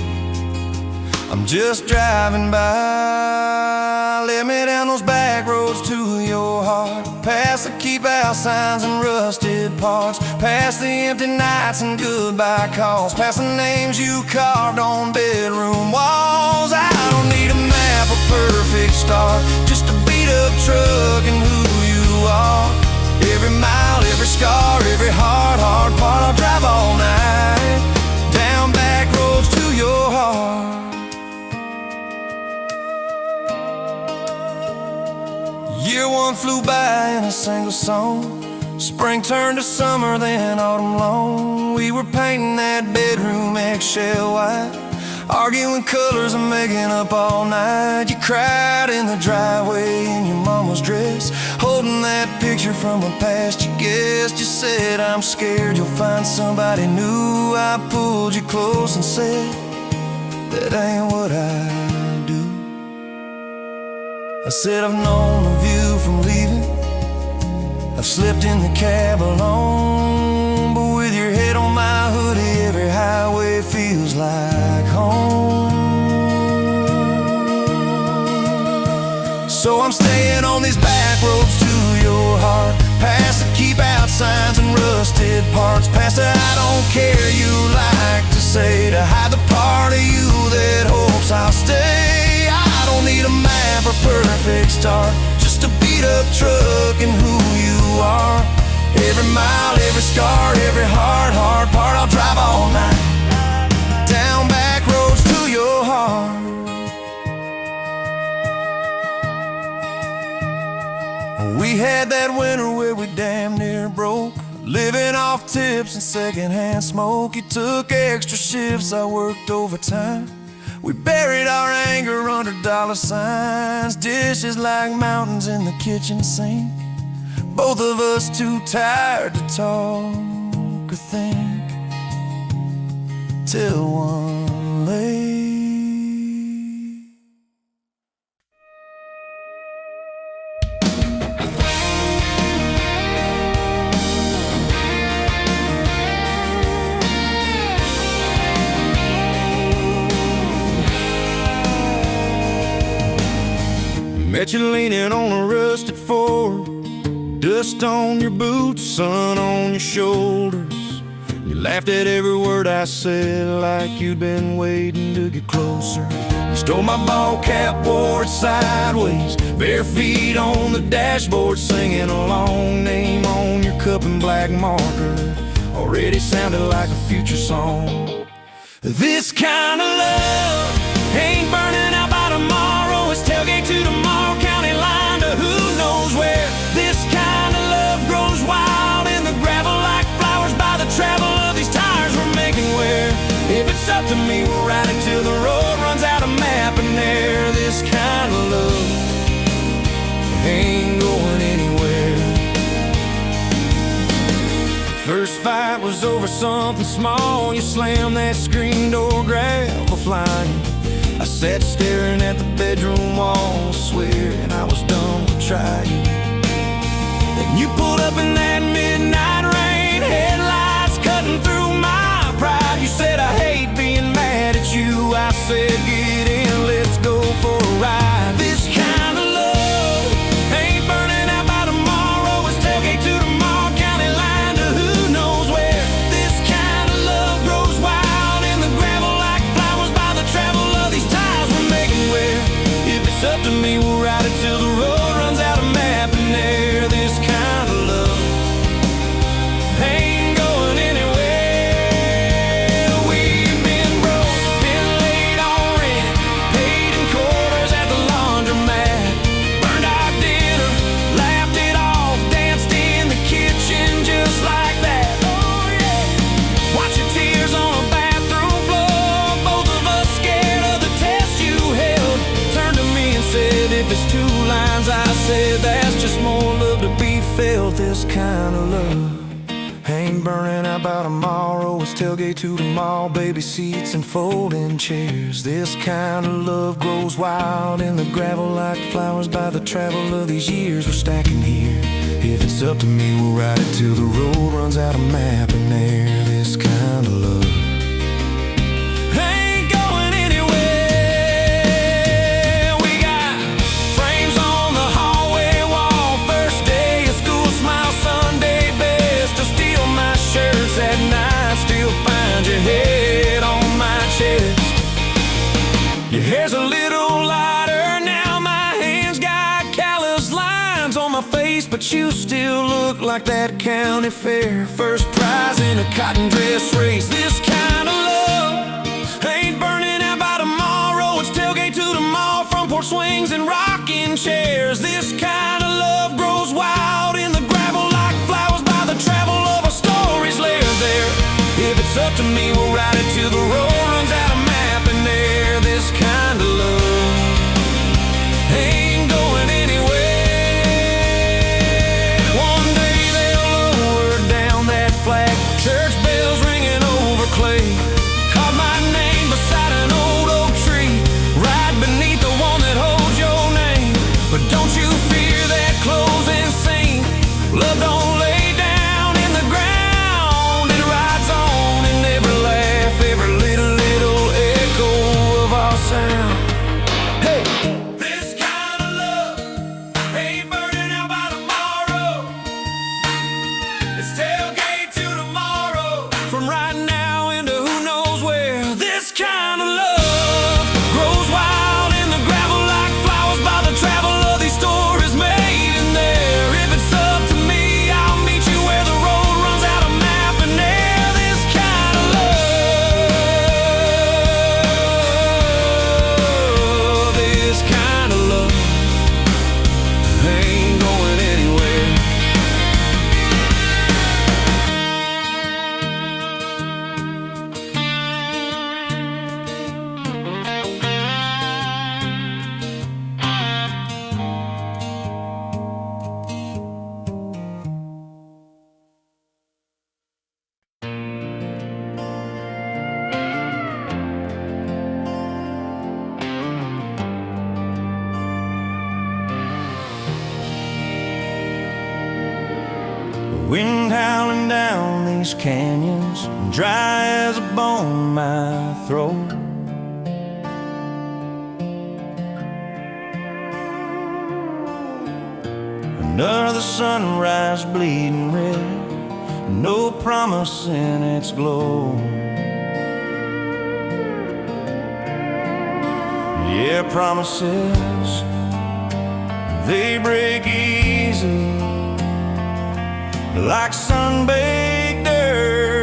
I'm just driving by. Let me down those back roads to your heart, past the keep out signs and rusted parts, past the empty nights and goodbye calls, past the names you carved on bedroom walls. I don't need a map, a perfect start, just a beat up truck and who you are. Every mile, every scar, every hard part, I'll drive all night down back roads to your heart. Year one flew by in a single song. Spring turned to summer, then autumn long. We were painting that bedroom eggshell white, arguing colors and making up all night. You cried in the driveway in your mama's dress, holding that picture from a past you guessed. You said, I'm scared you'll find somebody new. I pulled you close and said, that ain't what I do. I said, I've known of you from leaving, I've slept in the cab alone, but with your head on my hoodie, every highway feels like home. So I'm staying on these back roads to your heart, past the keep out signs and rusted parts, past the I don't care you like to say, to hide the part of you that hopes I'll stay. I don't need a map or perfect start, just a beat up truck and who you are. Every mile, every scar, every hard part, I'll drive all night down back roads to your heart. We had that winter where we damn near broke, living off tips and secondhand smoke. You took extra shifts, I worked overtime. We buried our anger under dollar signs, dishes like mountains in the kitchen sink, both of us too tired to talk or think, till one late. Met you leaning on a rusted Ford, dust on your boots, sun on your shoulders. You laughed at every word I said like you'd been waiting to get closer. You stole my ball cap, wore it sideways, bare feet on the dashboard, singing a long name on your cup and black marker. already sounded like a future song. This kind of love ain't burning out by tomorrow. It's tailgate to tomorrow, county line to who knows where. This kind of love grows wild in the gravel like flowers by the travel of these tires we're making wear. If it's up to me, we'll ride it till the road runs out of map and air. This kind of love ain't going anywhere. First fight was over something small. You slammed that screen door, gravel flying. I sat staring at the bedroom wall, swearing I was done with trying. Then you pulled up in that midnight rain, headlights cutting through my pride. You said, I hate being mad at you. I said, get in, let's go for a ride. This kind of love ain't burning out by tomorrow. It's tailgate to tomorrow, county line to who knows where. This kind of love grows wild in the gravel like flowers by the travel of these ties we're making wear. If it's up to me, we'll ride it till the road runs out of map and air. This kind of love ain't going anywhere. We've been broke, been late on rent, paid in quarters at the laundromat, burned our dinner, laughed it off, danced in the kitchen just like that. Oh yeah, watch your tears on a bathroom floor, both of us scared of the test you held. Turned to me and said, if it's two lines, I said, that's just more love to be felt. This kind of love ain't burning out by tomorrow. It's tailgate to the mall, baby seats and folding chairs. This kind of love grows wild in the gravel like flowers by the travel of these years we're stacking here. If it's up to me, we'll ride it till the road runs out of map and air. This kind of love ain't going anywhere. We got frames on the hallway wall, first day of school, smile Sunday best. To steal my shirts at night, still find your head on my chest. Your hair's a little lighter now, my hands got callous lines on my face, but you still look like that county fair first prize in a cotton dress race. This kind of love ain't burning out by tomorrow. It's tailgate to the mall, front porch swings and rocking chairs. This kind of love grows wild in the gravel like flowers by the travel of our stories layered there. If it's up to me, we'll ride it till the road runs out of map and air. This kind of love ain't going anywhere. One day they'll lower down that flag, church bells ringing over clay. Carve my name beside an old oak tree, right beneath the one that holds your name. But don't you fear that closing scene. Love don't lay down in the ground, it rides on in every laugh, every little echo of our sound. Hey! This kind of love ain't burning out by tomorrow. It's tailgate to tomorrow, from right now into who knows where. This kind of love grows wild in the gravel like flowers by the travel of these stories made in there. If it's up to me, I'll meet you where the road runs out of map and air. This kind of love, this kind of love ain't going anywhere. Wind howling down these canyons, dry as a bone in my throat. Another sunrise bleeding red, no promise in its glow. Yeah, promises, they break easy, like sun-baked earth.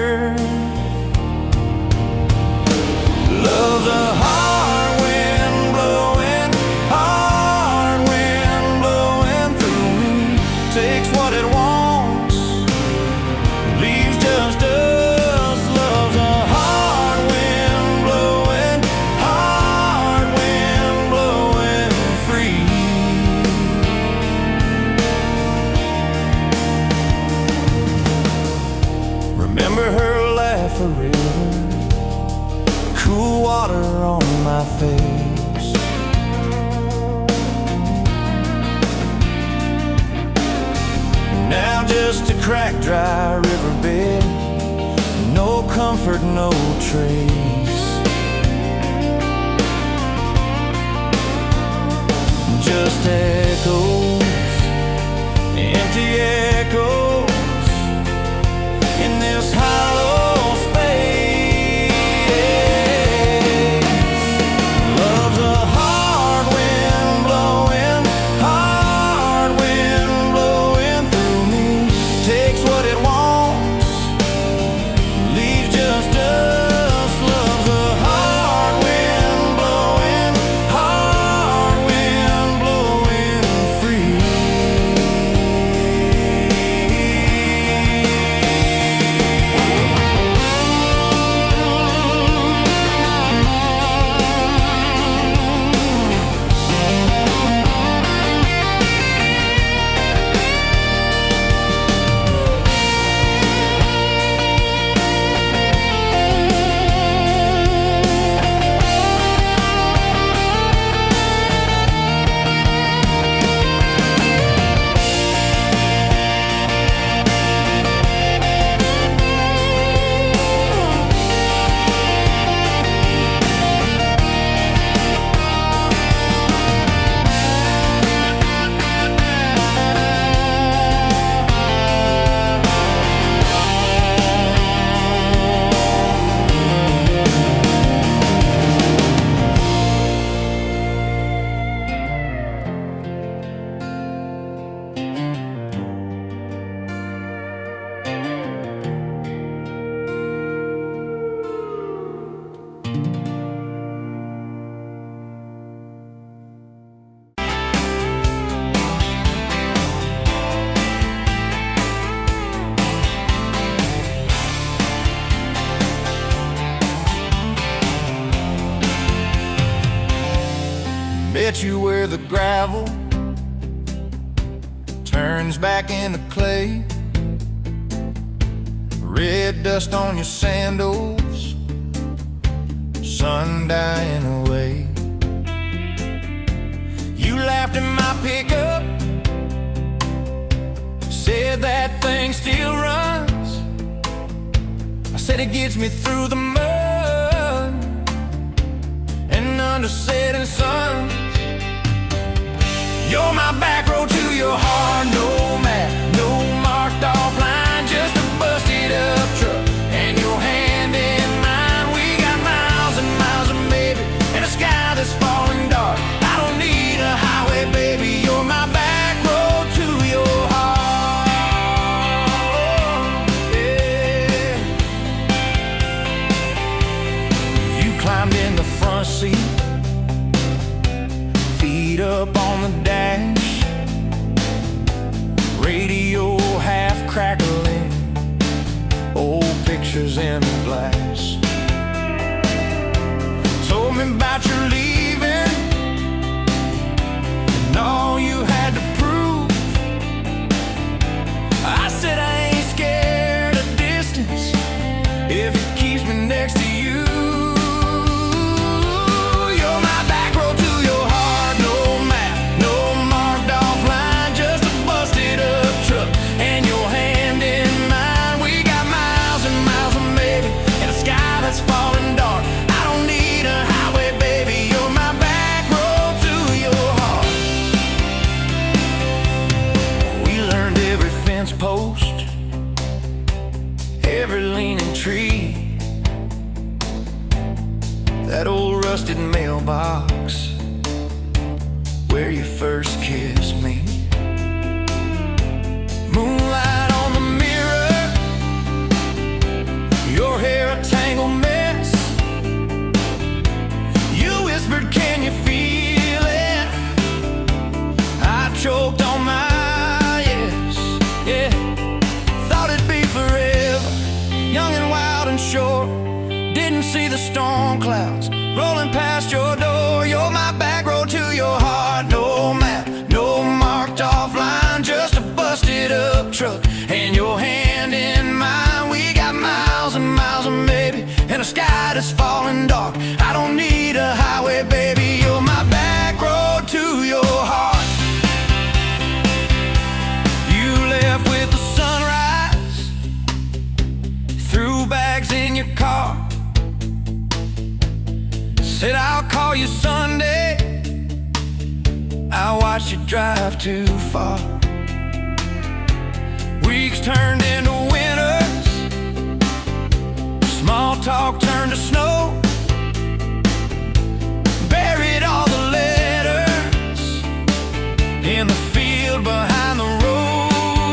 forever, cool water on my face. Now just a cracked, dry riverbed, no comfort, no trace. Just echoes, empty echoes in this hollow space. Love's a hard wind blowing, hard wind blowing through me. Takes what it wants, leaves just us. Love's a hard wind blowing, hard wind blowing free. Bet you where the gravel turns back into clay, red dust on your sandals, sun dying away. You laughed at my pickup, said that thing still runs. I said it gets me through the mud and under setting suns. You're my back road to your heart, no map, no marked off line, just a busted up truck and your hand in mine. We got miles and miles of maybe and a sky that's falling dark. I don't need a highway, baby, you're my back road to your heart. Yeah. You climbed in the front seat, feet up on the dash, radio half crackling, old pictures in the glass. Told me about your leaving and all you had to prove. I said I ain't scared of distance if it keeps me next to you. Post, every leaning tree, that old rusted mailbox where you first kissed me. Moonlight on the mirror, your hair a tangled mess. You whispered, can you feel it? I choked on my young and wild and short, didn't see the storm clouds rolling past your door. You're my back road to your heart, no map, no marked off line, just a busted up truck and your hand in mine. We got miles and miles of a sky that's falling dark. I don't need a highway, baby, you're my back road to your heart. You left with the sunrise, threw bags in your car, said I'll call you Sunday. I watched you drive too far. Weeks turned into winters, small talk turned to snow. Buried all the letters in the field behind the road.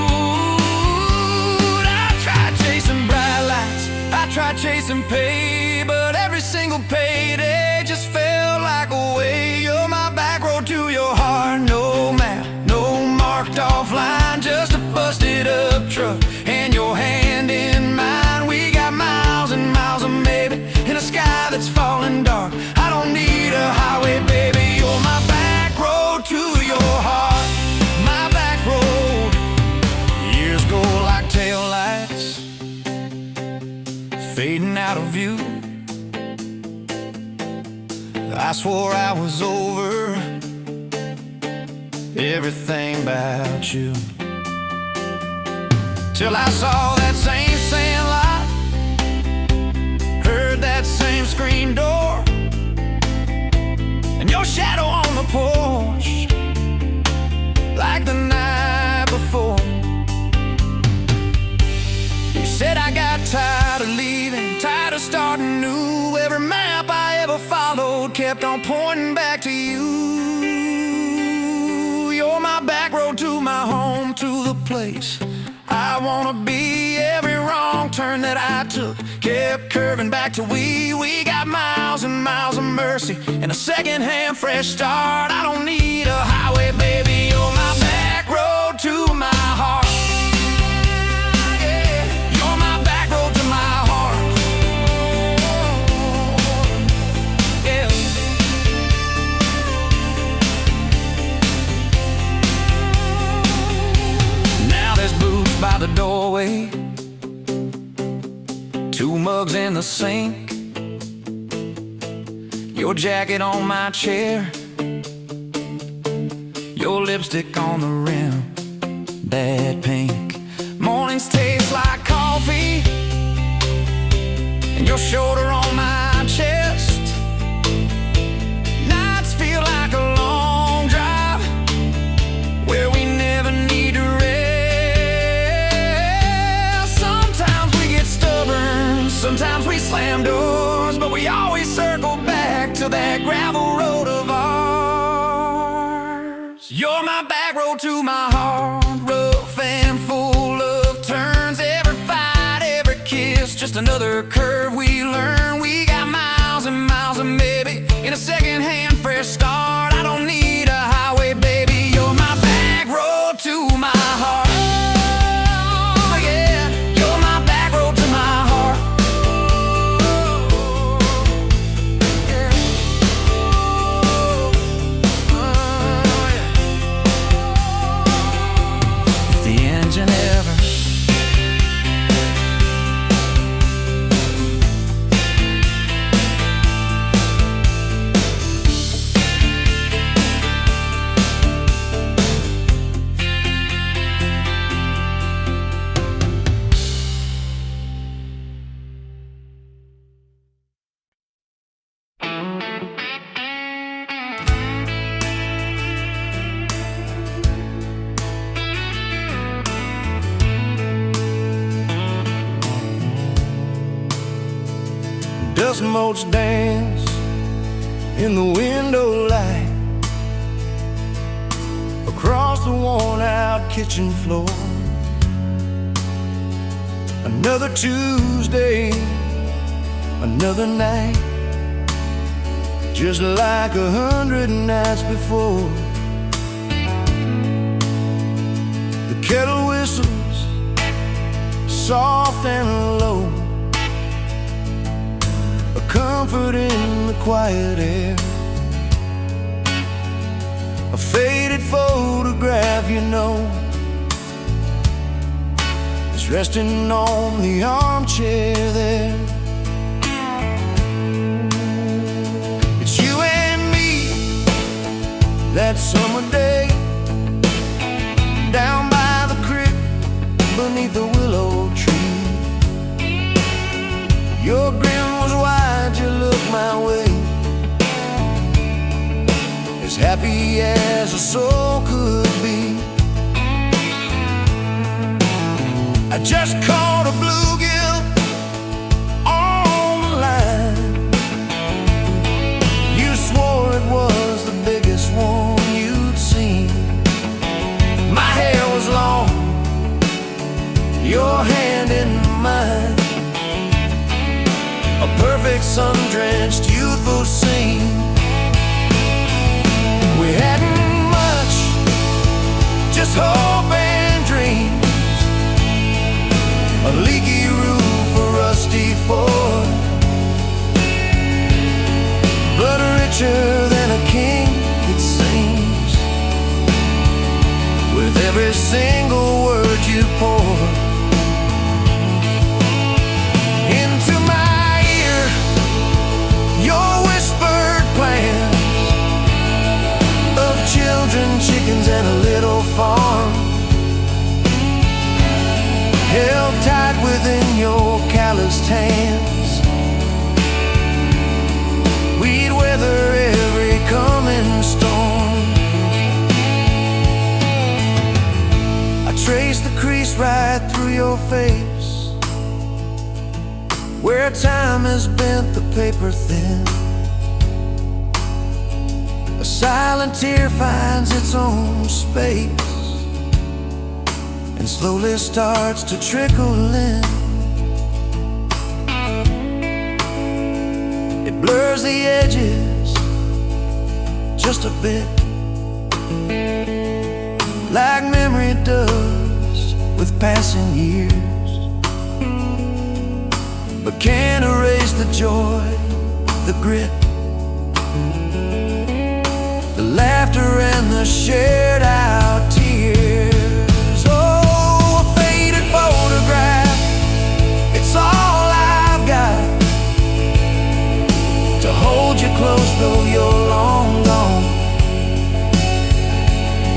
I tried chasing bright lights, I tried chasing pay, but every single payday just felt like a way. You're my back road to your heart. No map, no marked off line, just a busted up truck and your hand in mine. We got miles and miles of maybe in a sky that's falling dark. I don't need a highway, baby, you're my back road to your heart. My back road. Years go like taillights, fading out of view. I swore I was over everything about you, till I saw that same sandlot, heard that same screen door, and your shadow on the porch, like the night before. You said I got tired of leaving, tired of starting new. Every map I ever followed kept on pointing back to you. You're my back road to my home, to the place I wanna be. Every wrong turn that I took kept curving back to we. We got miles and miles of mercy and a second-hand fresh start. I don't need a highway, baby, you're my back road to my heart. Yeah, you're my back road to my heart. Yeah. Now there's boots by the doorway, two mugs in the sink, your jacket on my chair, your lipstick on the rim, that pink. Mornings taste like coffee, and your shoulder on my chest. Nights feel like a long drive, where we never need to rest. Sometimes we get stubborn, sometimes we slam doors, but we always circle back to that gravel road of ours. You're my back road to my heart, rough and full of turns. Every fight, every kiss, just another curve we learn. We got miles and miles of maybe in a second-hand fresh start. I don't need a highway, baby, you're my back road to my heart. Oh, yeah, you're my back road to my heart. Yeah. Oh, yeah. If the engine ever dust motes dance in the window light across the worn-out kitchen floor. Another Tuesday, another night, just like 100 nights before. The kettle whistles soft and low, a comfort in the quiet air. A faded photograph, you know, is resting on the armchair there. summer day, down by the creek, beneath the willow tree. Your grin was wide, you looked my way, as happy as a soul could be. I just caught a bluegill on the line. You swore it was the biggest one you'd seen. My hair was long, your hand in mine, a perfect sun-drenched youthful scene. We hadn't much, just hope and dreams, a leaky roof, a rusty Ford, but richer than a king, it seems, with every single word you pour into my ear. Your whispered plans of children, chickens, and a little farm, held tight within your calloused hands. We'd weather every coming storm. I traced the crease right through your face, where time has bent the paper thin. A silent tear finds its own space and slowly starts to trickle in. It blurs the edges just a bit, like memory does with passing years, but can't erase the joy, the grit, the laughter and the shared out tears. Oh, a faded photograph, it's all I've got to hold you close though you're long gone.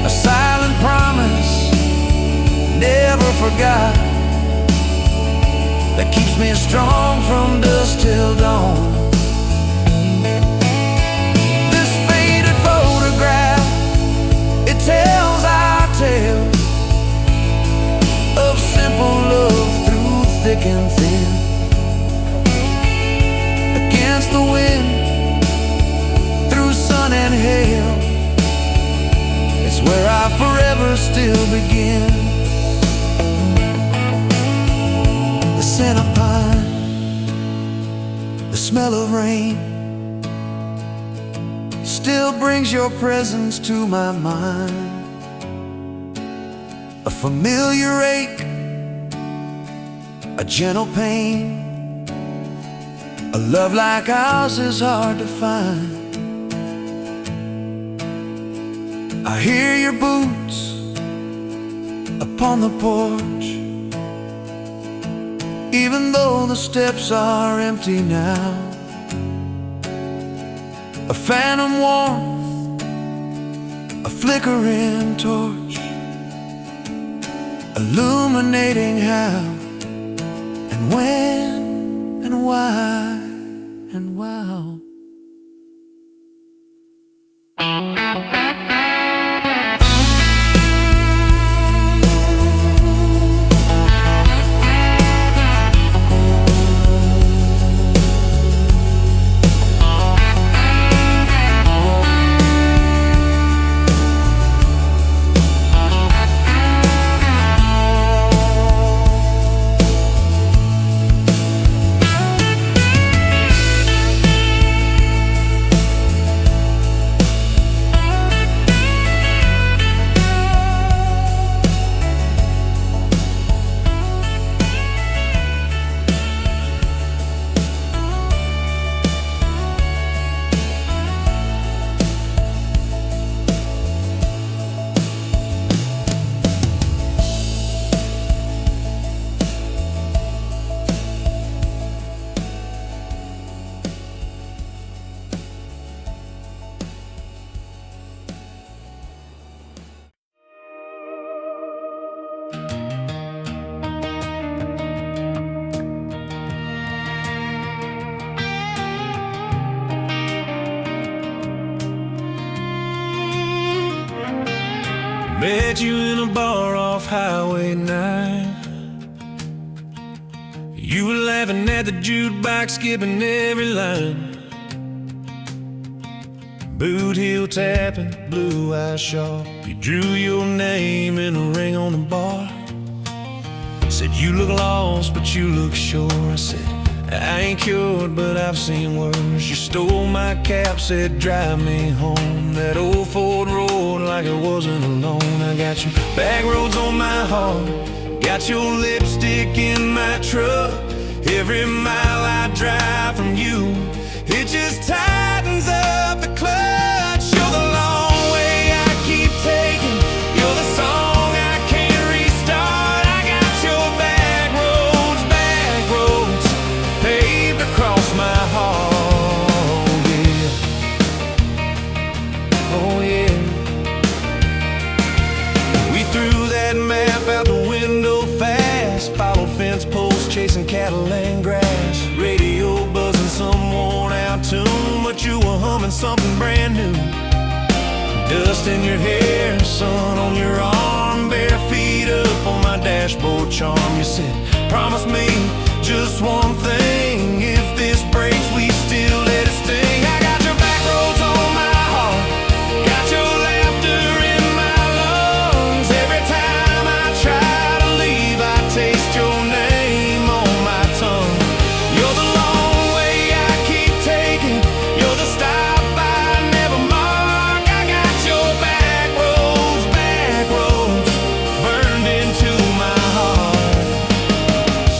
A silent promise, never forgot, that keeps me strong from dusk till dawn. It tells our tale of simple love through thick and thin. Against the wind, through sun and hail, it's where I forever still begin. The scent of pine, the smell of rain, still brings your presence to my mind. A familiar ache, a gentle pain, a love like ours is hard to find. I hear your boots upon the porch, even though the steps are empty now. A phantom warmth, a flickering torch, illuminating how and when and why and wow. met you in a bar off Highway 9. You were laughing at the jukebox, skipping every line. Boot heel tapping, blue eyes sharp. You drew your name in a ring on the bar. Said you look lost, but you look sure. I said, I ain't cured, but I've seen worse. You stole my cap, said drive me home. That old Ford road like it wasn't alone. I got your back roads on my heart, got your lipstick in my truck. Every mile I drive from you, it just tightens up the clutch. You're the long way I keep taking, you're the song I can't restart. I got your back roads paved across my heart, yeah. Oh yeah. We threw that map out the window fast, followed fence posts, chasing cattle and grass. Radio buzzing some worn out tune, but you were humming something brand new. Dust in your hair, sun on your arm, bare feet up on my dashboard charm. You said, promise me just one thing, if this breaks we still let it sting. I got your back roads on my heart, got your laughter in my lungs. Every time I try to leave, I taste your name on my tongue. You're the long way I keep taking, you're the stop I never mark. I got your back roads burned into my heart.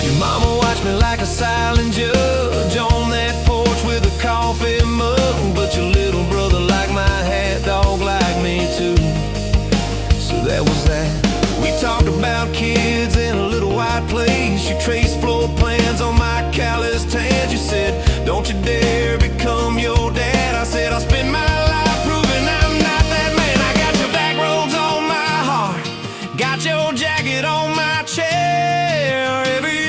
Your mama watched me like a silent judge on that porch with a coffee mug, but your little brother liked my hat, dog like me too. So that was that. We talked about kids in a little white place. You traced floor plans on my calloused hands. You said, don't you dare become your dad. I said, I'll spend my life proving I'm not that man. I got your back roads on my heart, got your jacket on my chair. Every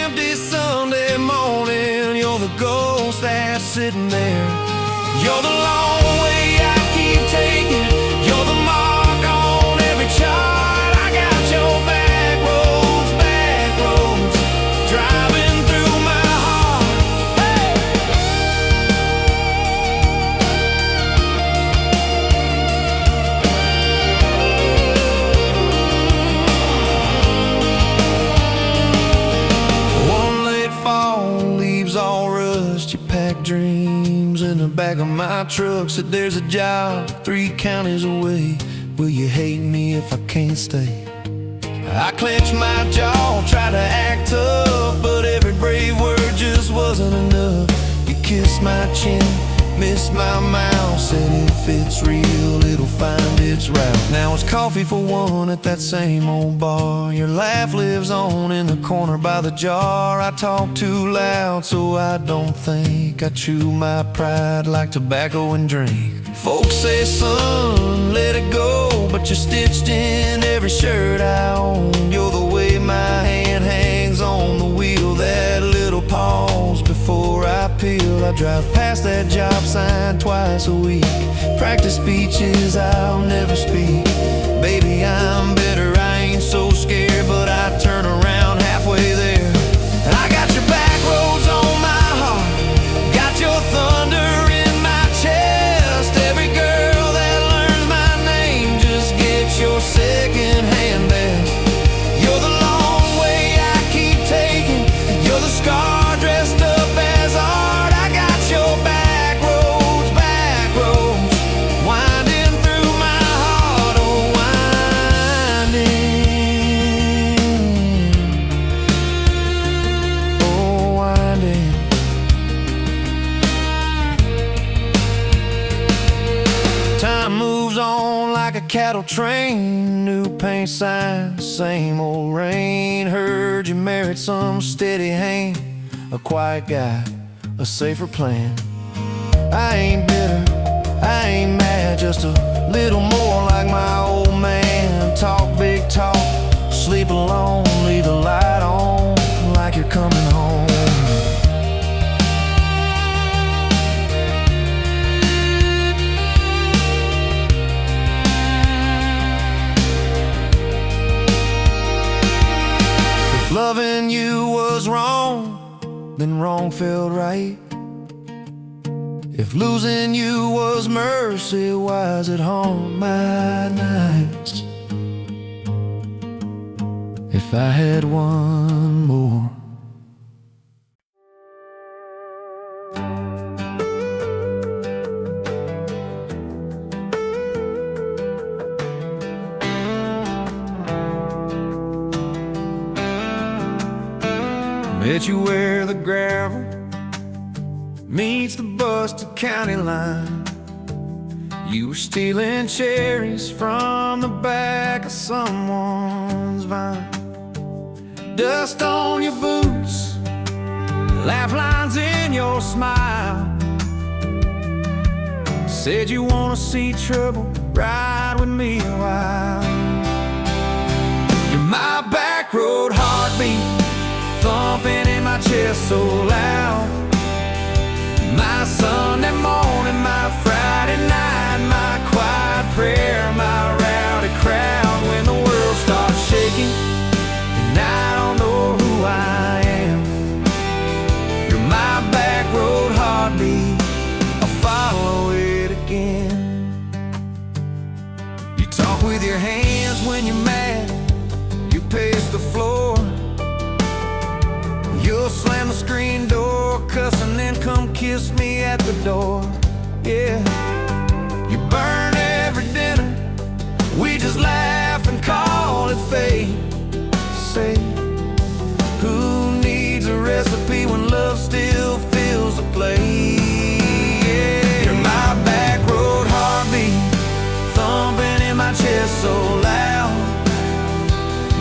empty Sunday morning, you're the ghost that's sitting there. You're the long way I keep taking, you're the mark on every chart. I got your back roads driving through my heart. Hey! One late fall, leaves all rust. You pack dreams in the back of my truck. Said there's a job 3 counties away. Will you hate me if I can't stay? I clenched my jaw, tried to act tough, but every brave word just wasn't enough. You kissed my chin, missed my mouth, said if it's real, it'll find its route. Now it's coffee for one at that same old bar. Your laugh lives on in the corner by the jar. I talk too loud, so I don't think. I chew my pride like tobacco and drink. Folks say, son, let it go, but you're stitched in every shirt I own. You're the way my hand hangs on the wheel, that little pause before I peel. I drive past that job sign twice a week, practice speeches I'll never speak. Baby, I'm better, I ain't so scared, but I turn around halfway there. I got your back roads on my heart, got your thunder in my chest. Every girl that learns my name just gets your second-hand best. You're the long way I keep taking, you're the scar dressed up as art. I got your back roads winding through my heart. Oh, winding. Time moves on like a cattle train, new paint signs, same old rain. Heard you married some steady hand, a quiet guy, a safer plan. I ain't bitter, I ain't mad, just a little more like my old man. Talk big talk, sleep alone, leave the light on like you're coming home. wrong, then wrong felt right. If losing you was mercy, why is it haunt my nights? If I had one more. Met you where the gravel meets the busted county line. You were stealing cherries from the back of someone's vine. Dust on your boots, laugh lines in your smile. Said you wanna see trouble, ride with me a while. You're my back road heartbeat, thumping in my chest so loud. My Sunday morning, my Friday night, my quiet prayer, my rowdy crowd. When the world starts shaking and I don't know who I am, you're my back road heartbeat, I'll follow it again. You talk with your hands when you're mad, you pace the floor. You'll slam the screen door, cuss and then come kiss me at the door. Yeah, you burn every dinner, we just laugh and call it fate. Say, who needs a recipe when love still fills the plate? Yeah, you're my back road heartbeat, thumping in my chest so loud.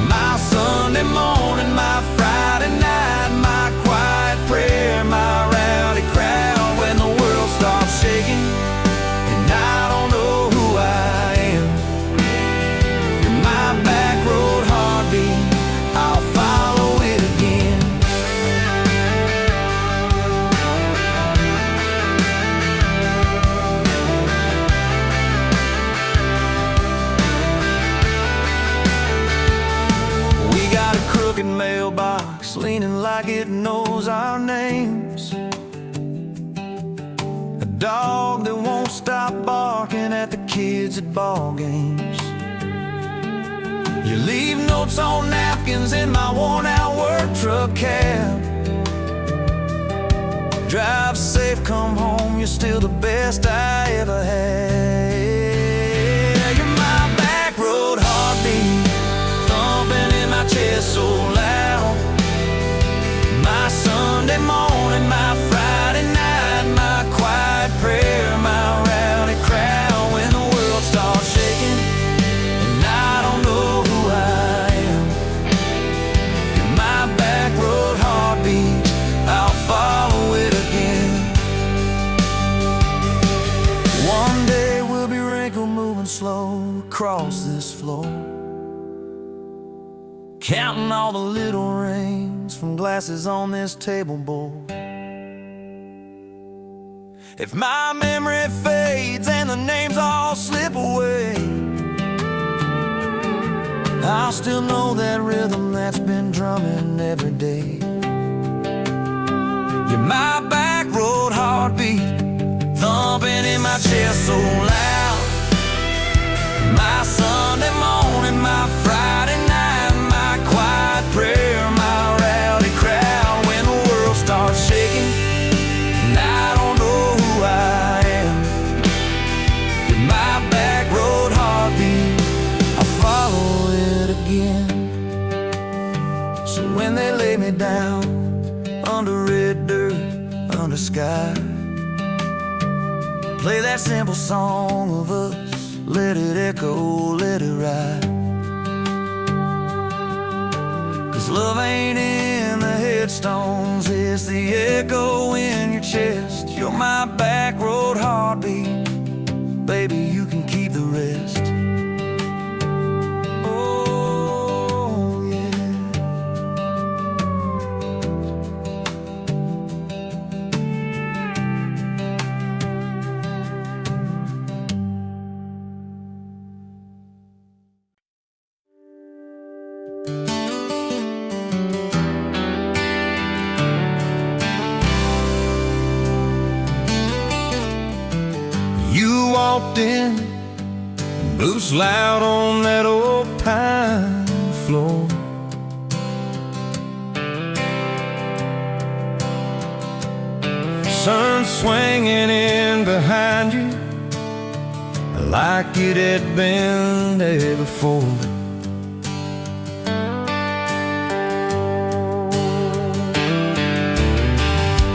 My Sunday morning, my Friday night, my quiet prayer, my rowdy crowd. When the world starts shaking and I don't know who I am, you're my back road heartbeat, I'll follow it again. We got a crooked mailbox leaning like it knows our names. A dog that won't stop barking at the kids at ball games. You leave notes on napkins in my worn out work truck cab. Drive safe, come home, you're still the best I ever had. You're my back road heartbeat, thumping in my chest so loud. My Sunday morning, my Friday night, my quiet prayer, my rowdy crowd. When the world starts shaking and I don't know who I am, you're my back road heartbeat, I'll follow it again. One day we'll be wrinkled, moving slow across this floor, counting all the little rings from glasses on this table board. If my memory fades and the names all slip away, I'll still know that rhythm that's been drumming every day. You're my back road heartbeat, thumping in my chest so loud. My Sunday morning, my Friday night, my quiet prayer, my rowdy crowd. When the world starts shaking and I don't know who I am, you're my back road heartbeat, I'll follow it again. So when they lay me down under red dirt, under sky, play that simple song of us, let it echo, let it ride. 'Cause love ain't in the headstones, it's the echo in your chest. You're my back road heartbeat, baby, you can keep the rest. Oh, yeah. walked in, blues loud on that old pine floor. Sun swinging in behind you like it had been there before.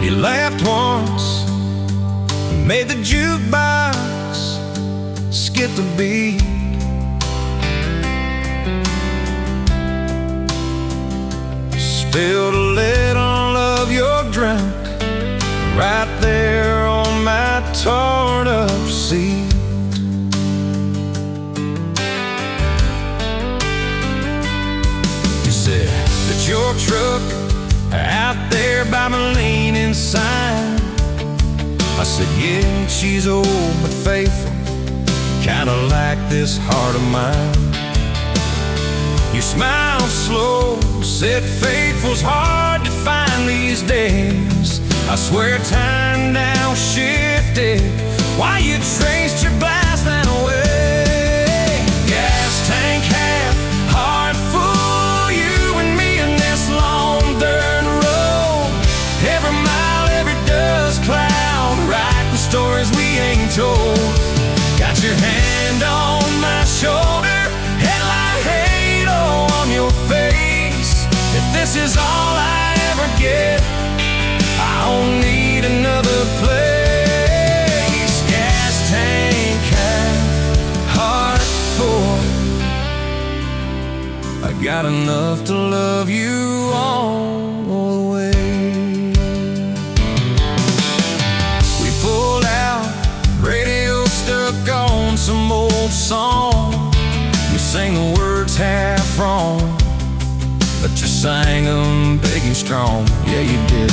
You laughed once, made the jukebox skip the beat. Spilled a little of your drink right there on my torn up seat. You said that your truck out there by my leaning sign. I said, yeah, she's old but faithful, kinda like this heart of mine. You smiled slow, said faithful's hard to find these days. I swear time now shifted while you traced your blast that away. Gas tank half, heart full, you and me in this long dirt road. Every mile, every dust cloud, writing stories we ain't told. Got your hand on my shoulder, headlight halo on your face. If this is all I ever get, I don't need another place. Gas tank half, heart full. I got enough to love you all the way. We pulled out, radio stuck on some old song. You sang the words half wrong, but you sang them big and strong. Yeah, you did.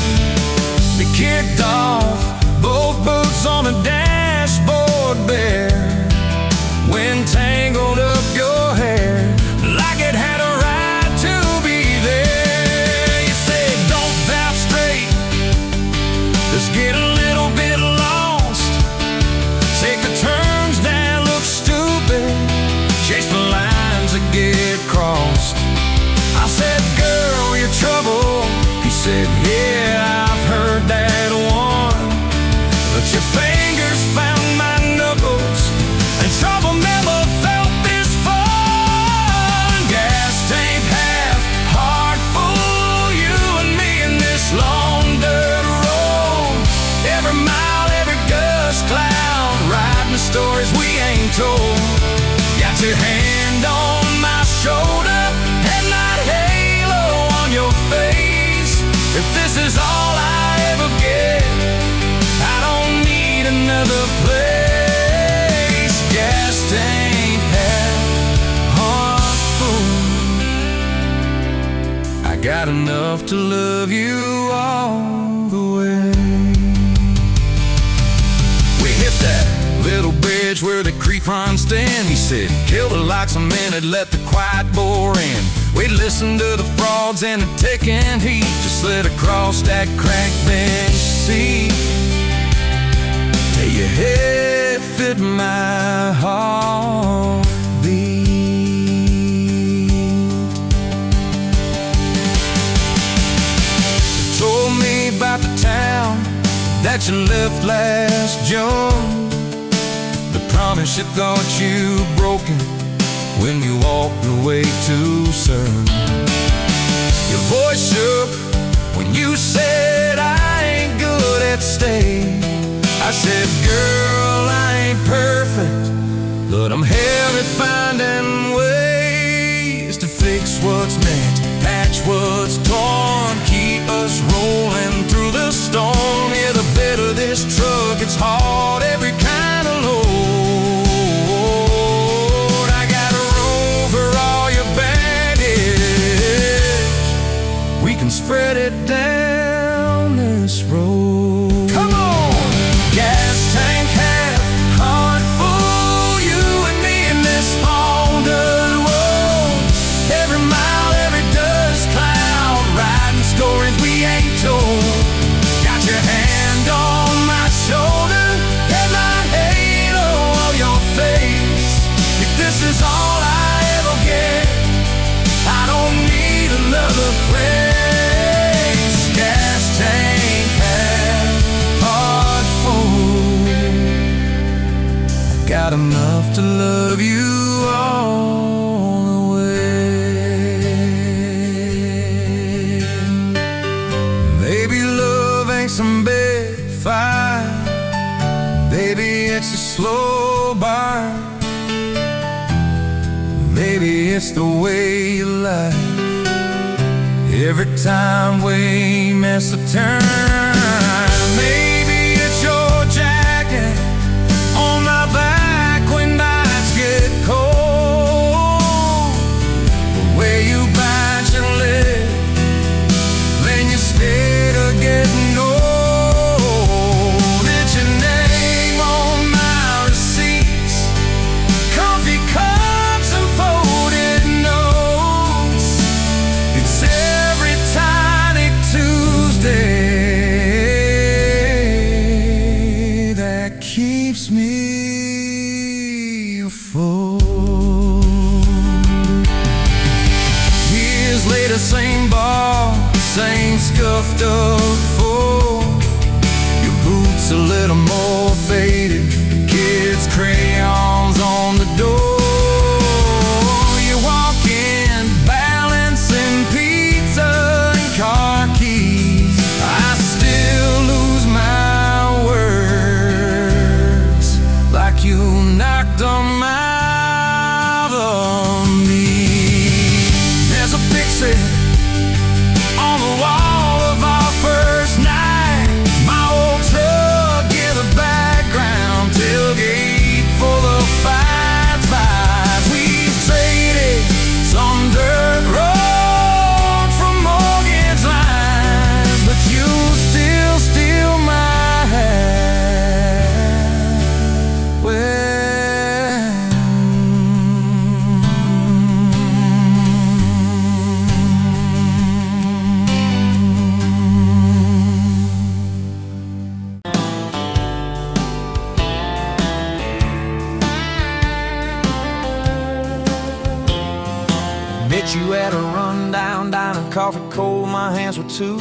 We kicked off, both boots on the dashboard bare. Wind tangled up your hair like it had a right to be there. You said, don't valve straight, let's get a little bit lost. Take the turns that look stupid, chase the lines that get crossed. I said, girl, you're trouble. He said, yeah, I've heard that one. But your fingers found my knuckles, and trouble never felt this fun. Gas tank half, heart full, you and me in this long dirt road. Every mile, every gust cloud, writing the stories we ain't told. Got your hand on my shoulder, headlight halo on your face. If this is all I ever get, I don't need another place. Gas tank half, heart full. I got enough to love you all the way. We hit that little bridge where the creek runs in. He said, kill the lights a minute, let the quiet bore in. We'd listen to the frogs and the ticking heat, just slid across that cracked bench seat till your head fit my heartbeat. You told me about the town that you left last June, the promise you thought you broken when you walked away too soon. Your voice shook when you said I ain't good at staying. I said, girl, I ain't perfect, but I'm hell at finding ways to fix what's meant, patch what's torn, keep us rolling through the storm. Yeah, the bed of this truck, it's hard, every kind of load. Spread it down this road. Come on! Gas tank half, heart full, you and me in this long dirt road. Every mile, every dust cloud, writing stories we ain't told. Got your hand on my shoulder, some big fire. Baby, it's a slow burn. Maybe it's the way you life. Every time we miss a turn. Maybe it's your jacket on my back when nights get cold. Where you bite your lip, then you stay to getting old. It's your name on my receipts, coffee cups and folded notes. It's every tiny Tuesday that keeps me afloat. Years later, same bar, same scuffed up floor. Your boots a little more faded, kids' crayons on the door. You walk in, balancing pizza and car keys. I still lose my words, like you knocked them out of me. There's a picture on the wall of our first night. My old truck in the background, tailgate full of fights. We traded some dirt road for mortgage lines, but you still steal my hand. Met you at a rundown diner, coffee cold, my hands were too.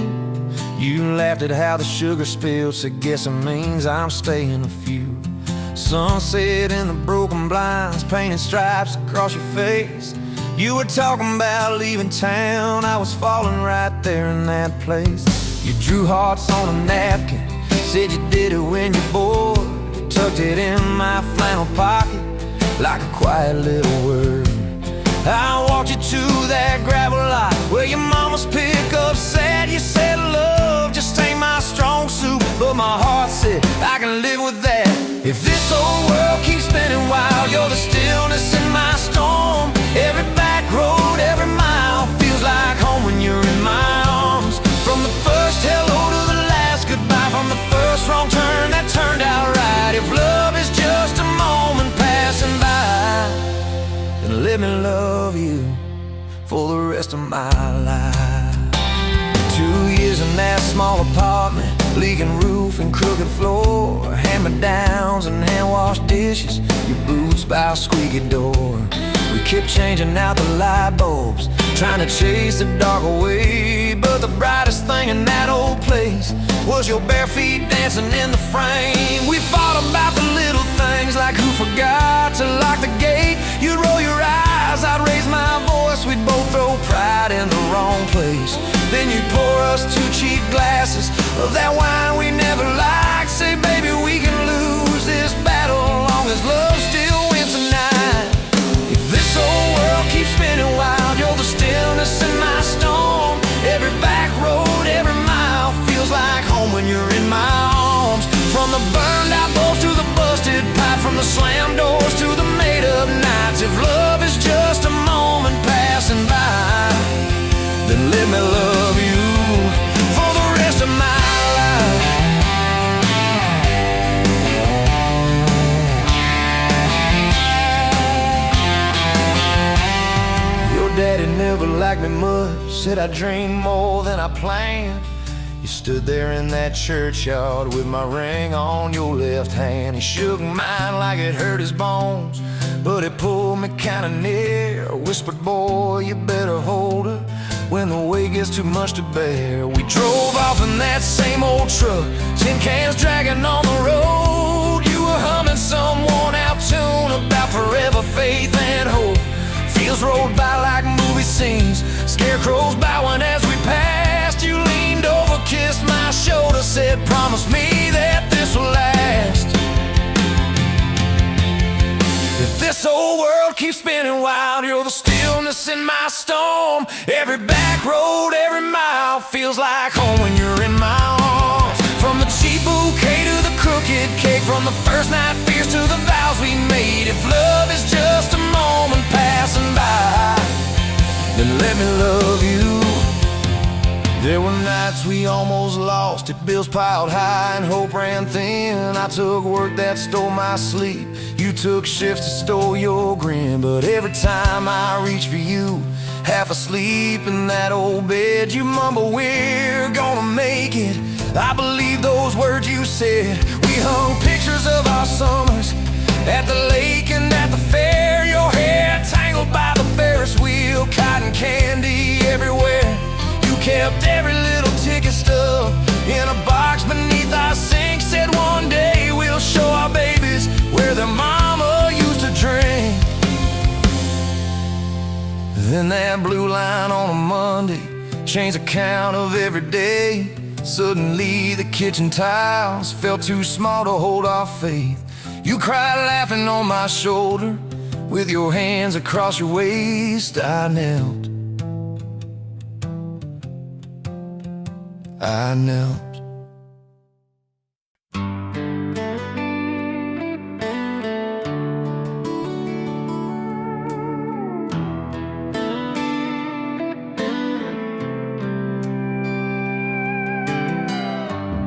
You laughed at how the sugar spilled, so guess it means I'm staying a few. Sunset in the broken blinds, painted stripes across your face. You were talking about leaving town, I was falling right there in that place. You drew hearts on a napkin, said you did it when you're bored. Tucked it in my flannel pocket, like a quiet little word. I walked you to that gravel lot where your mama's pickup said. You said love just ain't my strong suit, but my heart said I can live with that. If this old world keeps spinning wild, you're the stillness in my storm. Every back road, every mile feels like home when you're in my arms. From the first hello to the last goodbye, from the first wrong turn that turned out right. If love is just a moment passing by, then let me love you for the rest of my life. 2 years in that small apartment, leaking roof and crooked floor, hand-me-downs and hand-washed dishes, your boots by a squeaky door. We kept changing out the light bulbs, trying to chase the dark away, but the brightest thing in that old place was your bare feet dancing in the frame. We fought about the little things, like who forgot to lock the gate. You'd roll your eyes, I'd raise my voice, we'd both throw pride in the wrong place. Then you'd pour us 2 cheap glasses of that wine we never liked. Say, baby, we can lose this battle long as love still wins tonight. If this old world keeps spinning wild, you're the stillness in my storm. Every back road, every mile feels like home when you're in my arms. From the burned out bulbs to the busted pipe, from the slammed doors to the made up nights. If love is just a moment passing by, then let me love you for the rest of my life. Your daddy never liked me much, said I dreamed more than I planned. You stood there in that churchyard with my ring on your left hand. He shook mine like it hurt his bones, but he pulled me kinda near, whispered, boy, you better hold her when the weight gets too much to bear. We drove off in that same old truck, tin cans dragging on the road. You were humming some worn out tune about forever faith and hope. Fields rolled by like movie scenes, scarecrows bowing as we passed. You leaned over, kissed my shoulder, said, promise me that this will last. If this old world keeps spinning wild, you're the stillness in my storm. Every back road, every mile feels like home when you're in my arms. From the cheap bouquet to the crooked cake, from the first night fears to the vows we made. If love is just a moment passing by, then let me love you. There were nights we almost lost it, bills piled high and hope ran thin. I took work that stole my sleep, you took shifts that stole your grin. But every time I reach for you, half asleep in that old bed, you mumble, we're gonna make it. I believe those words you said. We hung pictures of our summers at the lake and at the fair. Your hair tangled by the Ferris wheel, cotton candy everywhere. You kept every little ticket stub in a box beneath our sink. Said one day we'll show our babies where their mama used to drink. Then that blue line on a Monday changed the count of every day. Suddenly the kitchen tiles felt too small to hold our faith. You cried laughing on my shoulder with your hands across your waist. I knelt.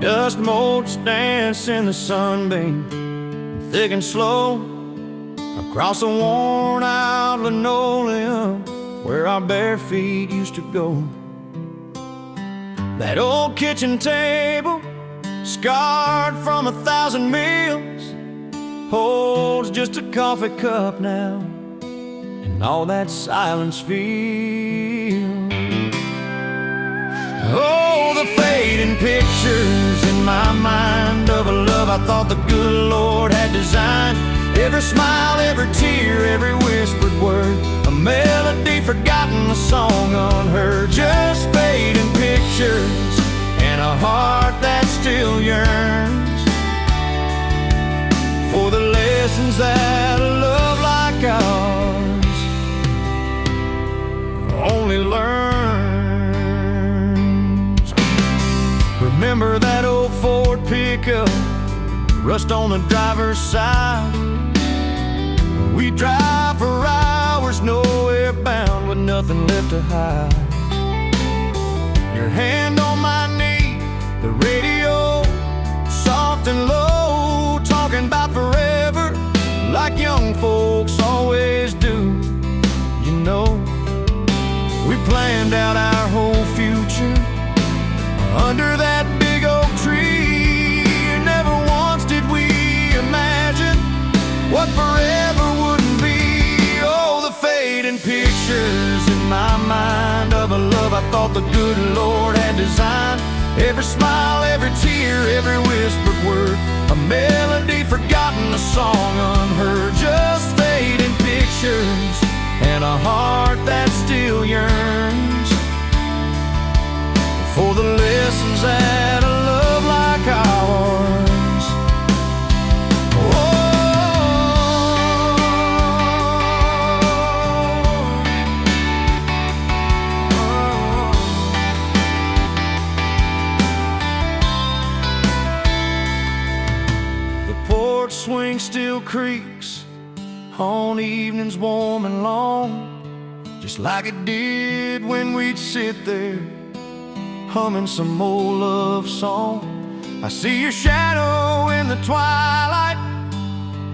Dust motes dance in the sunbeam, thick and slow, across the worn out linoleum where our bare feet used to go. That old kitchen table, scarred from 1,000 meals, holds just a coffee cup now, and all that silence feels. Oh, the fading pictures in my mind of a love I thought the good Lord had designed. Every smile, every tear, every whispered word, a melody forgotten, a song unheard. Just fading pictures and a heart that still yearns for the lessons that a love like ours only learns. Remember that old Ford pickup, rust on the driver's side. We drive for hours, nowhere bound, with nothing left to hide. Your hand on my knee, the radio soft and low, talking about forever like young folks always do. You know, we planned out our whole future under that big oak tree. Never once did we imagine what forever wouldn't be. Oh, the fading pictures in my mind of a love I thought the good Lord had designed. Every smile, every tear, every whispered word, a melody forgotten, a song unheard. Just fading pictures and a heart that still yearns for the lessons that a love like ours. The porch swing still creaks on evenings warm and long, just like it did when we'd sit there humming some old love song. I see your shadow in the twilight,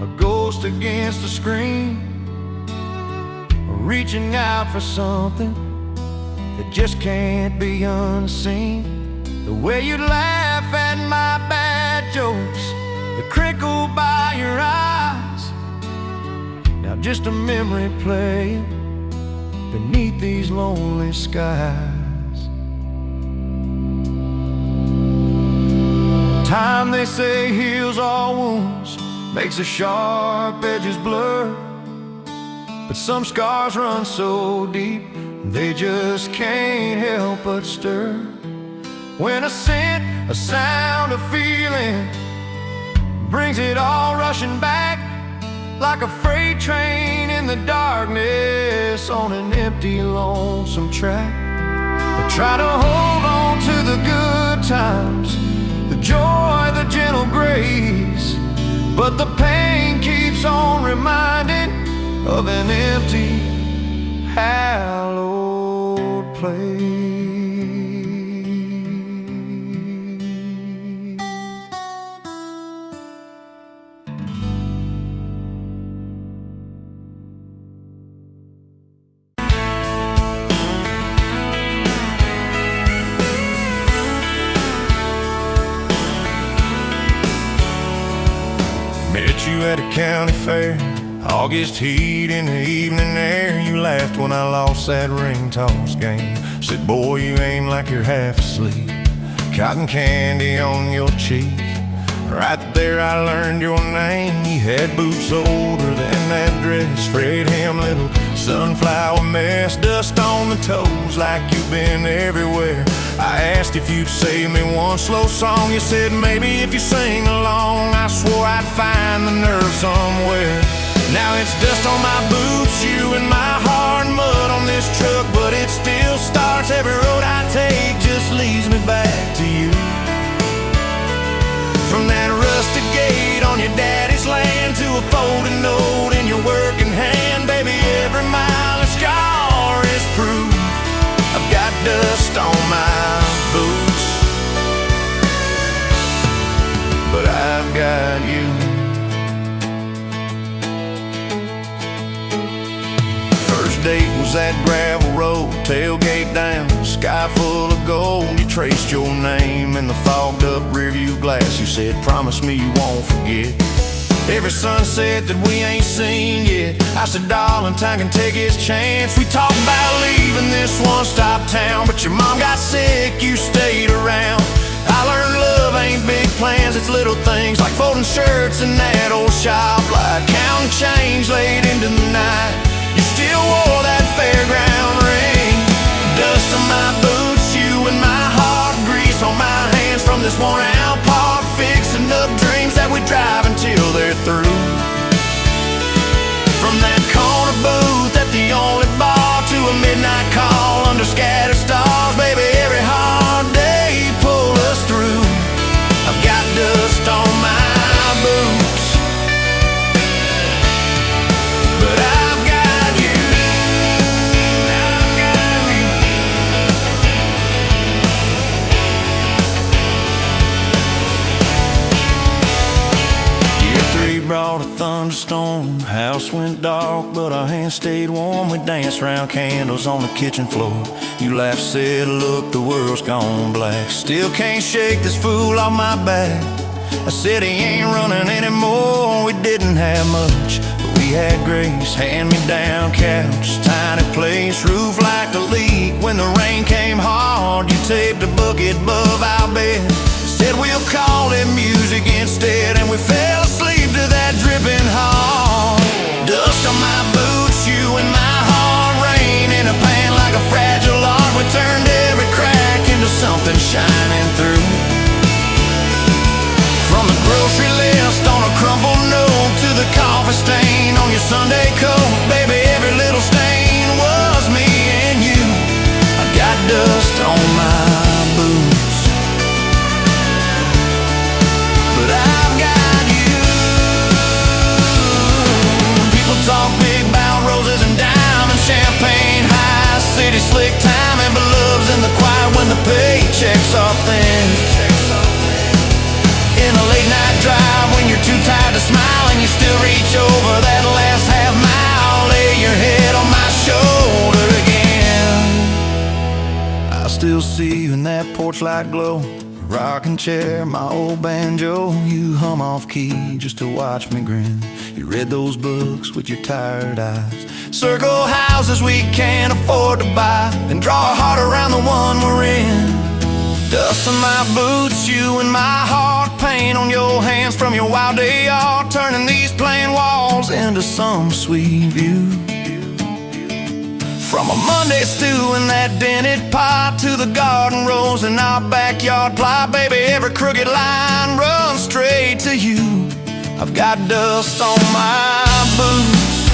a ghost against the screen, reaching out for something that just can't be unseen. The way you laugh at my bad jokes, the crinkle by your eyes, now just a memory playing beneath these lonely skies. Time, they say, heals all wounds, makes the sharp edges blur, but some scars run so deep they just can't help but stir. When a scent a sound of feeling brings it all rushing back, like a freight train in the darkness on an empty, lonesome track. I try to hold on to the good times, the joy, the gentle grace, but the pain keeps on reminding of an empty, hallowed place. Met you at a county fair, August heat in the evening air. You laughed when I lost that ring toss game. Said, boy, you aim like you're half asleep. Cotton candy on your cheek. Right there I learned your name. You had boots older than that dress, frayed hem, little sunflower mess, dust on the toes like you've been everywhere. I asked if you'd save me one slow song. You said maybe if you sing along. I swore I'd find the nerve somewhere. Now it's dust on my boots, you and my heart, mud on this truck, but it still starts. Every road I take just leads me back to you. From that rusted gate on your daddy's land to a folded note in your working hand, baby, every mile and scar is proof I've got dust on my boots, but I've got you. First date was that gravel road, tailgate down, sky full of gold. You traced your name in the fogged up rearview glass. You said, promise me you won't forget every sunset that we ain't seen yet. I said, darling, time can take its chance. We talked about leaving this one-stop town, but your mom got sick, you stayed around. I learned love ain't big plans, it's little things like folding shirts in that old shop light, counting change late into the night. You still wore that fairground ring. Dust on my boots, you and my heart, grease on my hands from this worn-out park, fixing up dreams that we drive until they're through. From that corner booth at the only bar to a midnight call under scattered stars, baby, every hard day pull us through. I've got dust on my boots, but I've got you. I've got you. Year 3 brought a thunderstorm. House went dark, but our hands stayed warm. We danced round candles on the kitchen floor. You laughed, said, look, the world's gone black. Still can't shake this fool off my back. I said he ain't running anymore. We didn't have much, but we had grace. Hand-me-down couch, tiny place, roof like a leak. When the rain came hard, you taped a bucket above our bed. Said we'll call it music instead, and we fell asleep to that dripping heart. Dust on my boots, you and my heart, rain in a pan like a fragile art. We turned every crack into something shining through. From the grocery list on a crumpled note to the coffee stain on your Sunday coat, baby, every little stain was me and you. I got dust on my boots, but I've got you. People talk big about roses and diamonds, champagne high, city slick timing, but love's in the quiet when the paychecks are thin. In a late night drive when you're too tired to smile and you still reach over that last half mile, lay your head on my shoulder again. I still see you in that porch light glow, rocking chair, my old banjo. You hum off key just to watch me grin. You read those books with your tired eyes, circle houses we can't afford to buy, and draw a heart around the one we're in. Dust on my boots, you and my heart, paint on your hands from your wild day art, turning these plain walls into some sweet view. From a Monday stew in that dented pot to the garden rose in our backyard plot, baby, every crooked line runs straight to you. I've got dust on my boots,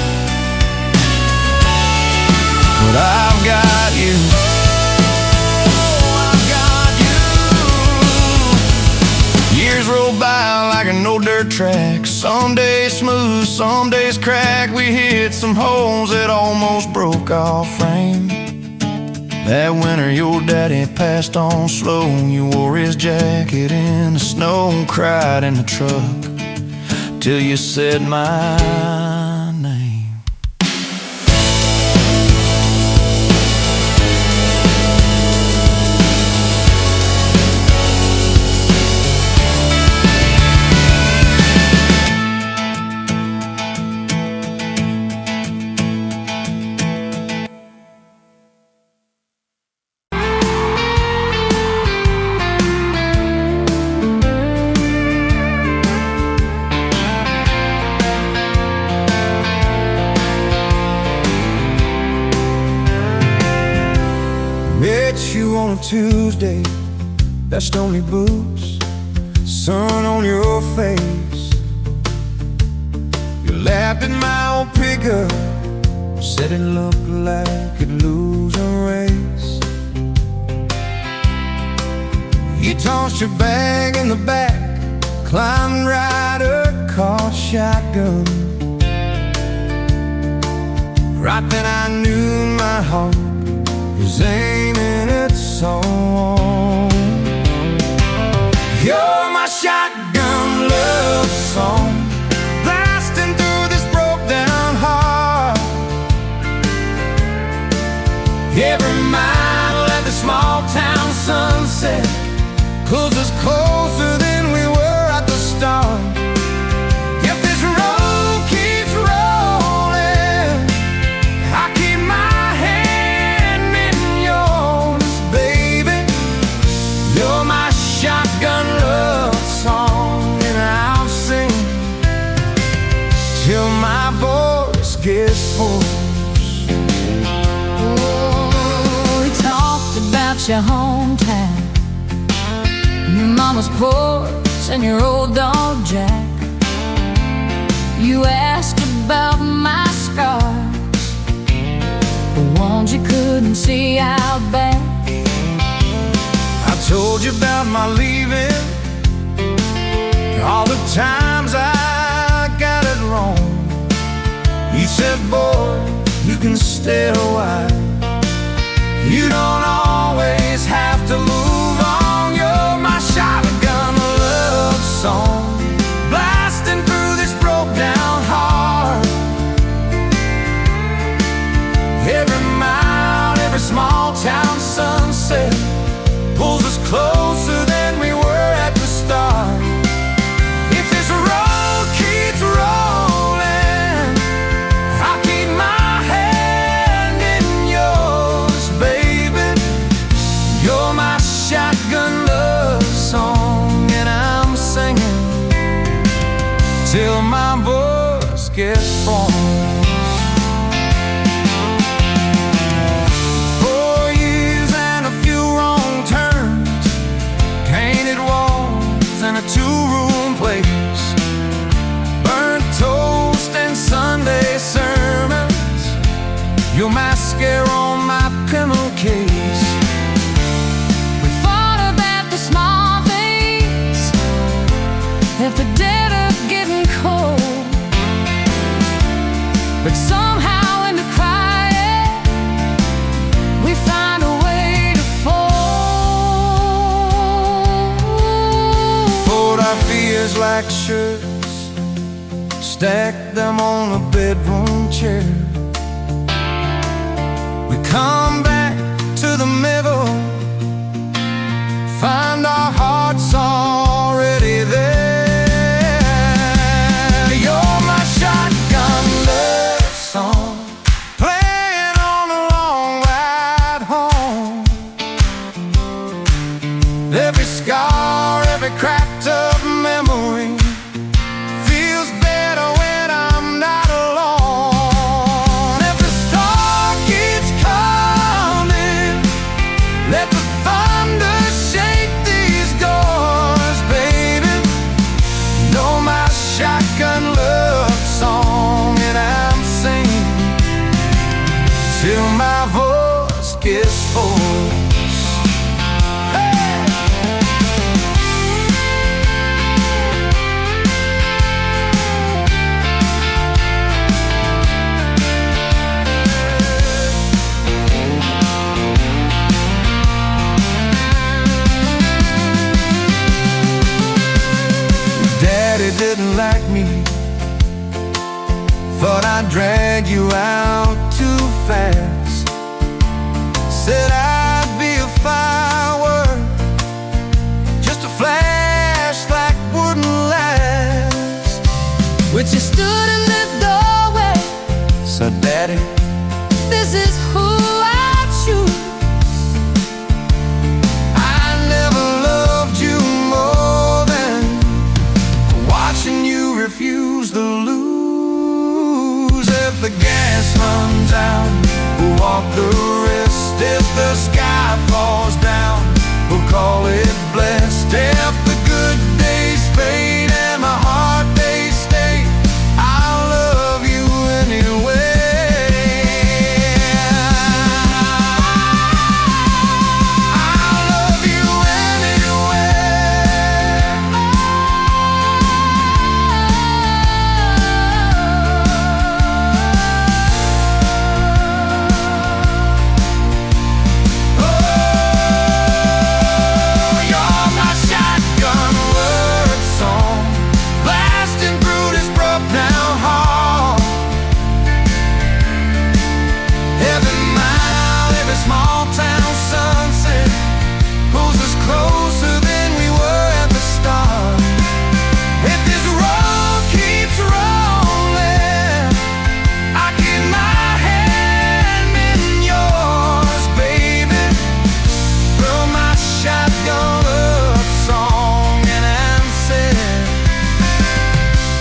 but I've got you. I've got you. Years roll by like an old dirt track. Some days smooth, some days crack. We hit some holes that almost broke our frame. That winter your daddy passed on slow. You wore his jacket in the snow and cried in the truck till you said my name. Met you on a Tuesday, best only boots, sun on your face. You laughed at my old pickup, said it looked like it'd lose a race. You tossed your bag in the back, climbed right a car shotgun. Right then I knew my heart was aiming at someone. You're my shotgun love song, blasting through this broke down heart. Every mile at the small town sunset pulls us closer than we were at the start. If this road keeps rolling, I keep my hand in yours, baby. You're my shotgun love song, and I'll sing till my voice gets hoarse. Oh, we talked about your hometown, your mama's porch and your old dog Jack. You asked about my scars, the ones you couldn't see out back. I told you about my leaving, all the times I got it wrong. You said, boy, you can stay a while, you don't always have to move on. You're my shotgun love song, blasting through this broke down heart. Every mile, every small town sunset pulls us closer than we were at the start. If this road keeps rolling, I'll keep my hand in yours, baby. You're my shotgun love song, and I'm singing till my voice gets hoarse. 4 years and a few wrong turns, painted walls and a two-room place, burnt toast and Sunday sermons, your mascara on my pillowcase. We fought about the small things, left the dead up getting cold, but somehow in the crying we find a way to fold. Fold our fears like shirts, stack them on a bedroom chair. We come back to the middle, find our hearts already there. You're my shotgun love song, playing on the long ride home. Every scar, every cracked up memory feels better when I'm not alone. If the star keeps coming, didn't like me. Thought I dragged you out too fast. Said I'd be a firework, just a flash like wouldn't last. But you stood in the doorway. So Daddy, This is who I choose. I never loved you more than watching you refuse to lose. If the gas runs out, we'll walk the risk. If the sky falls down, we'll call it blessed. If the good days fade and my hard days stay, I'll love you anyway. I'll love you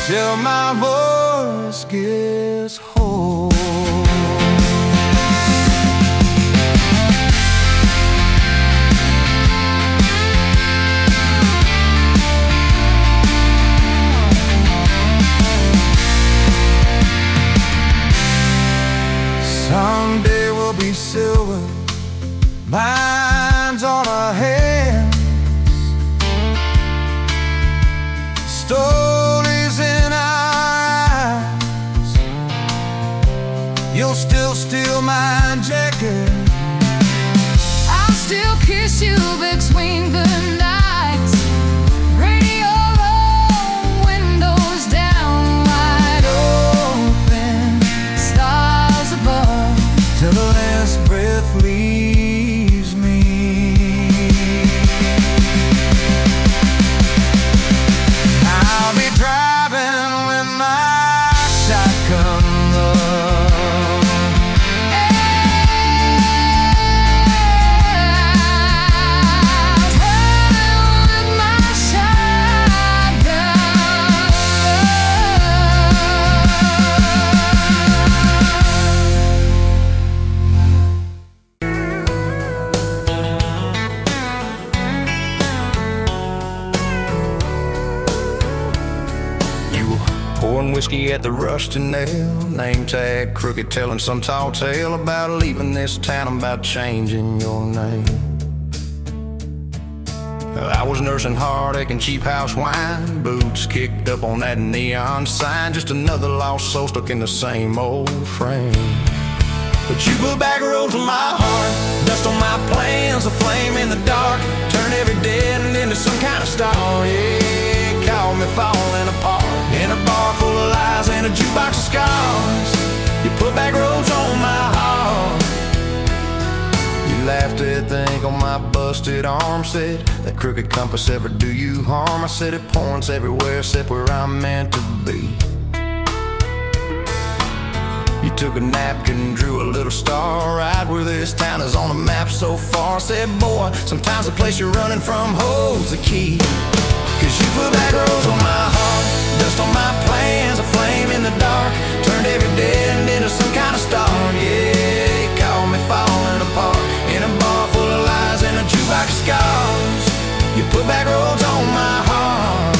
till my voice gets whole. Someday we'll be silver, lines on our hands, stories in our eyes. You'll still steal my jacket, I'll still kiss you between the nights. Radio on, windows down, wide open, stars above, till the last breath leaves me. I'll be driving with my shotgun love. Running with my shotgun. You were pouring whiskey at the Rusty Nail, name tag crooked, telling some tall tale about leaving this town, about changing your name. I was nursing heartache and cheap house wine, boots kicked up on that neon sign, just another lost soul stuck in the same old frame. But you put back roads on my heart, dust on my plans, a flame in the dark, turn every dead end into some kind of star. Yeah, call me falling apart in a bar full of lies and a jukebox of scars. You put back roads on my heart. You laughed at the ink on my busted arm, said that crooked compass ever do you harm. I said it points everywhere except where I'm meant to be. You took a napkin, drew a little star right where this town is on the map so far. I said, boy, sometimes the place you're running from holds the key. Cause you put back roads on my heart, dust on my plans, a flame in the dark, turned every dead end into some kind of star. Yeah, you called me falling apart in a bar full of lies and a jukebox of scars. You put back roads on my heart.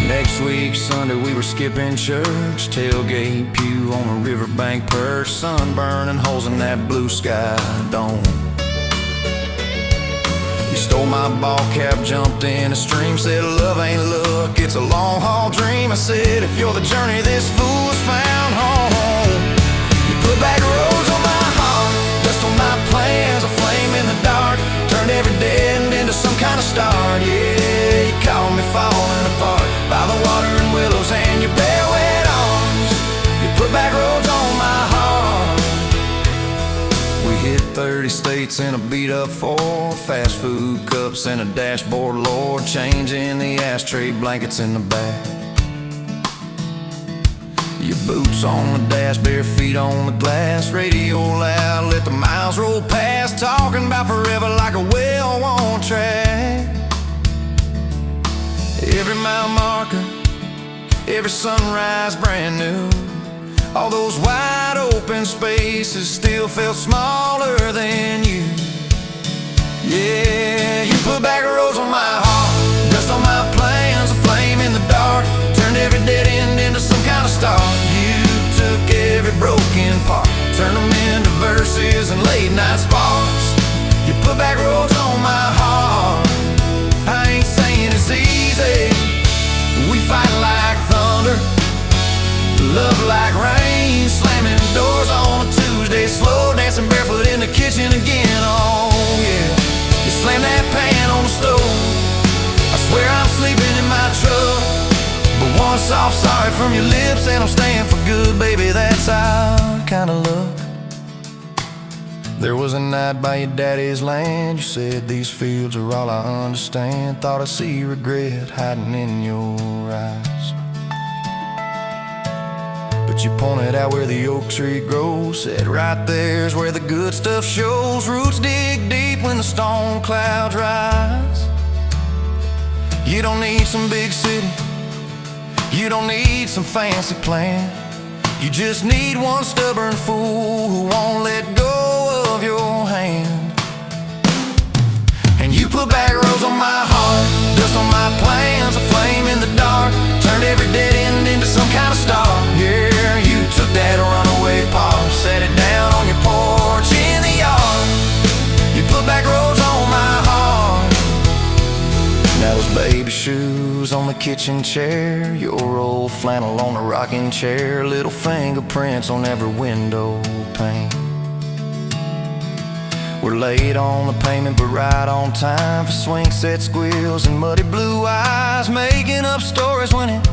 Next week, Sunday, we were skipping church, tailgate pew on a riverbank perch, sun burning holes in that blue sky dome. You stole my ball cap, jumped in a stream, said love ain't luck, it's a long haul dream. I said if you're the journey, this fool has found home. You put back roads on my heart, dust on my plans, a flame in the dark, turned every dead end into some kind of star. Yeah, you called me falling apart states in a beat-up Ford, fast food cups and a dashboard, Lord, change in the ashtray, blankets in the back. Your boots on the dash, bare feet on the glass, radio loud, let the miles roll past, talking about forever like a well-worn track. Every mile marker, every sunrise brand new. All those wide open spaces still felt smaller than you. Yeah, you put back roads on my heart, dust on my plans, a flame in the dark, turned every dead end into some kind of star. You took every broken part, turned them into verses and late night sparks. You put back roads on my heart. I ain't saying it's easy, we fight like thunder, love like rain, slamming doors on a Tuesday, slow dancing barefoot in the kitchen again. Oh yeah, you slam that pan on the stove, I swear I'm sleeping in my truck, but one soft sorry from your lips and I'm staying for good, baby, that's our kind of luck. There was a night by your daddy's land, you said these fields are all I understand, thought I see regret hiding in your eyes. But you pointed out where the oak tree grows, said right there's where the good stuff shows. Roots dig deep when the storm clouds rise. You don't need some big city, you don't need some fancy plan, you just need one stubborn fool who won't let go of your hand. And you put back roads on my heart, dust on my plans, a flame in the dark, turned every dead end into some kind of star. Yeah, you took that runaway part, set it down on your porch in the yard. You put back roads on my heart. Now those baby shoes on the kitchen chair, your old flannel on the rocking chair, little fingerprints on every window pane. We're late on the payment but right on time for swing set squeals and muddy blue eyes, making up stories when it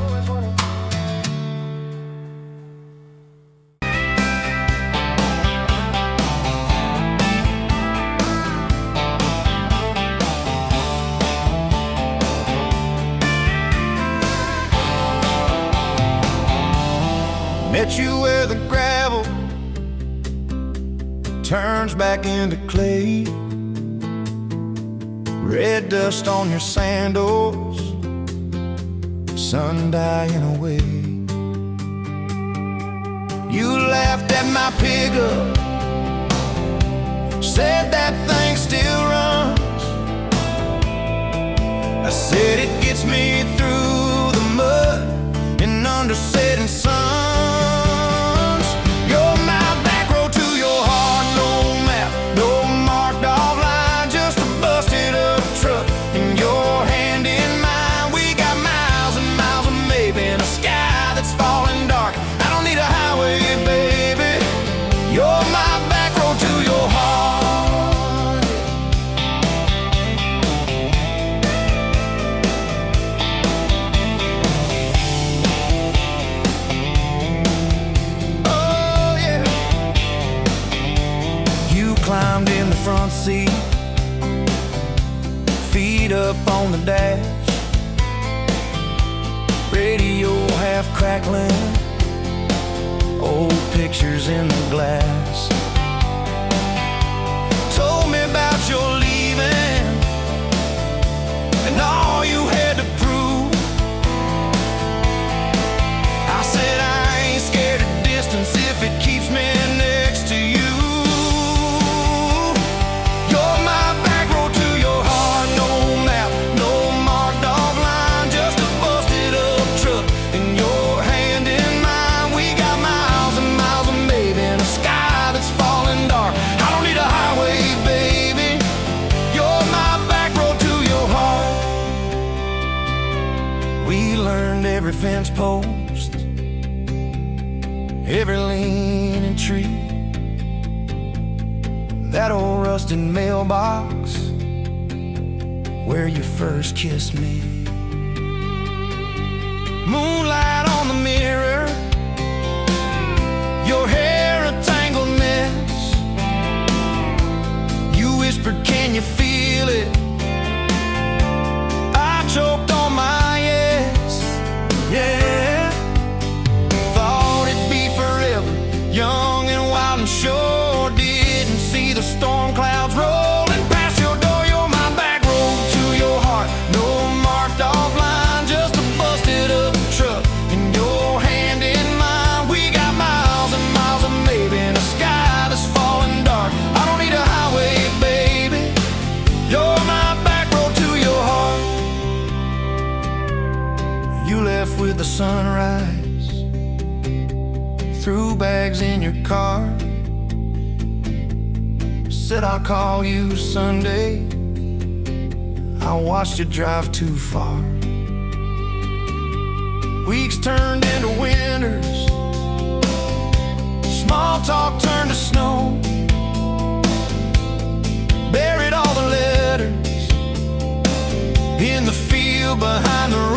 met you where the gravel turns back into clay, red dust on your sandals, sun dying away. You laughed at my pickup, said that thing still runs. I said it gets me through the mud and under setting sun. Climbed in the front seat, feet up on the dash, radio half crackling, old pictures in the glass. Told me about your leaving and all you had to prove. I said I ain't scared of distance if it keeps me next to you. Every fence post, every leaning tree, that old rusted mailbox where you first kissed me. Moonlight on the mirror, your hair a tangled mess, you feel it. I choked on my yes, yeah. Thought it'd be forever, young and wild and sure. Didn't see the storm clouds rolling past your door. You're my back road to your heart. No marked off line, just a busted up truck and your hand in mine. We got miles and miles of maybe in a sky that's falling dark. I don't need a highway, baby. You're my back road to your heart. You left with the sunrise, threw bags in your car, said I'll call you Sunday. I watched you drive too far. Weeks turned into winters, small talk turned to snow. Buried all the letters in the field behind the road.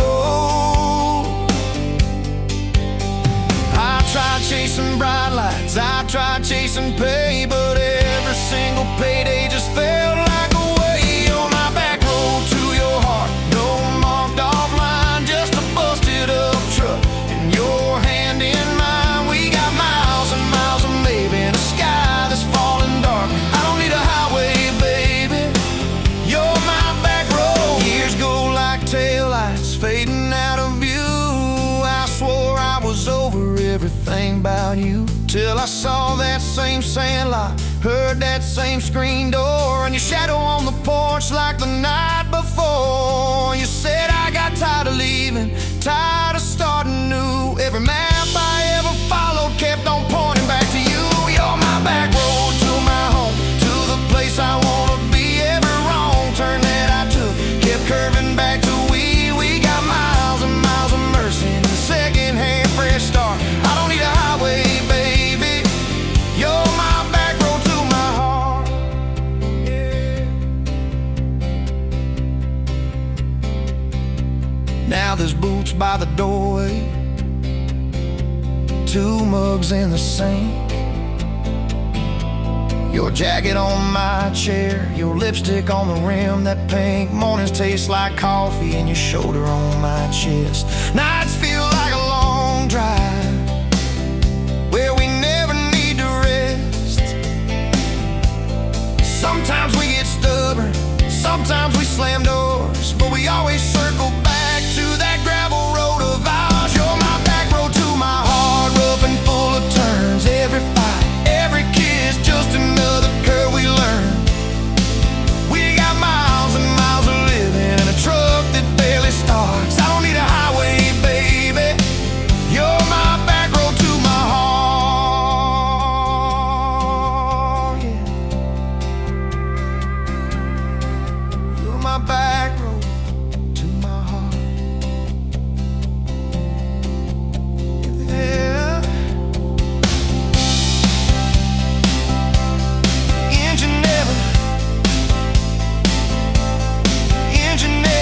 I tried chasing bright lights, I tried chasing pay, but every single payday just felt like a way. You're my back road to your heart. No marked off line, just a busted up truck and your hand in mine. We got miles and miles of maybe in a sky that's falling dark. I don't need a highway, baby. You're my back road. Years go like taillights fading out of view. I swore I was over everything about you, till I saw that same sandlot, heard that same screen door, and your shadow on the porch like the night before. You said I got tired of leaving, tired of starting new. Every map I ever followed kept on pointing back to you. You're my back road to my home, to the place I wanna be. Every wrong turn that I took kept curving back to we. We got miles and miles of mercy and a second-hand fresh start. I don't need a highway, baby. You're my back road to my heart. Yeah. Now there's boots by the doorway, two mugs in the sink, your jacket on my chair, your lipstick on the rim, that pink. Mornings taste like coffee and your shoulder on my chest. Nights feel like a long drive where we never need to rest. Sometimes we get stubborn, sometimes we slam doors, but we always circle back to that gravel road of ours. You're my back road to my heart, rough and full of turns. Every fight, every kiss, just another curve we learn. We got miles and miles of living in a truck that barely starts. I don't need a highway, baby. You're my back road to my heart, yeah. You're my back road to my heart, yeah. Engine never, engine never.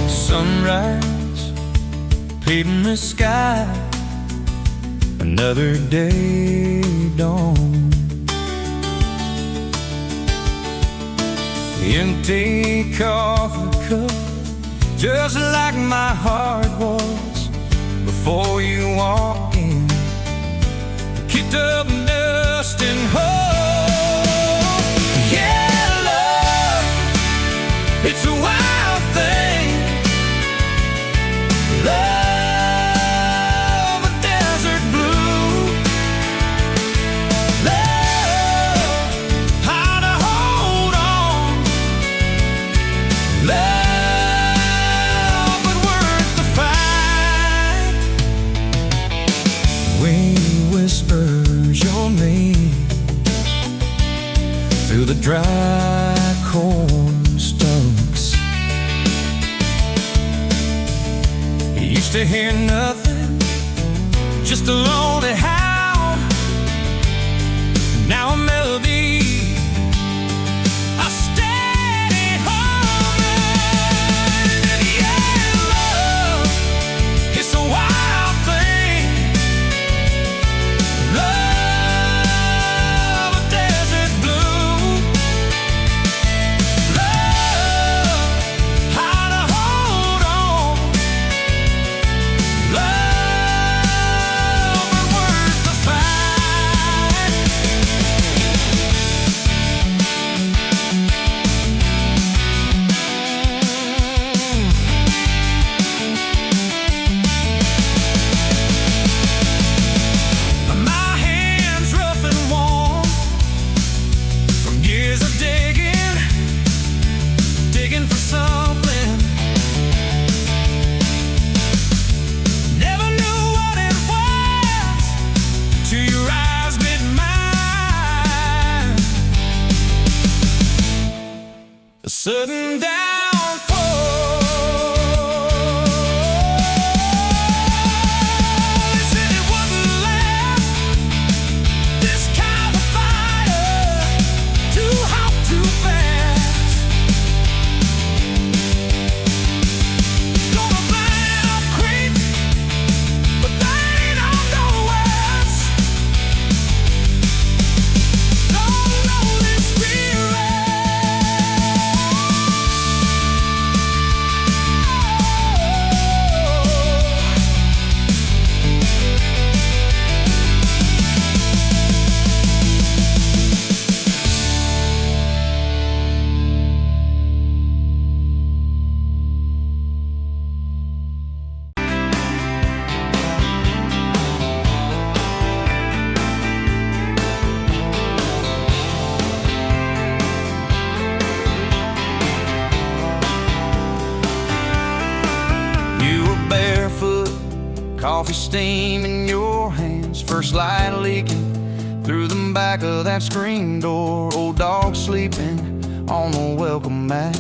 Sunrise, painting the sky, another day dawn. Empty coffee cup, just like my heart was before you walked in. Kicked up dust and hope. Yeah, love, it's a wild thing. Love, a desert blue. Love, how to hold on to hear nothing, just a lonely howl. Now a melody, a steady humming. Yeah, love, it's a wild thing. Love, a desert bloom. Love, how to hold on. Love, but words to find. My hands rough and warm from years of digging for something. Never knew what it was till your eyes met mine. A sudden downfall. They said it wouldn't last. This kind of fire, too hot, too fast. Gonna burn up quick, but they don't know us. Don't know this spirit. You were barefoot, coffee steam in your hands, first light leaking through the back of that screen door. Old dog sleeping on the welcome mat.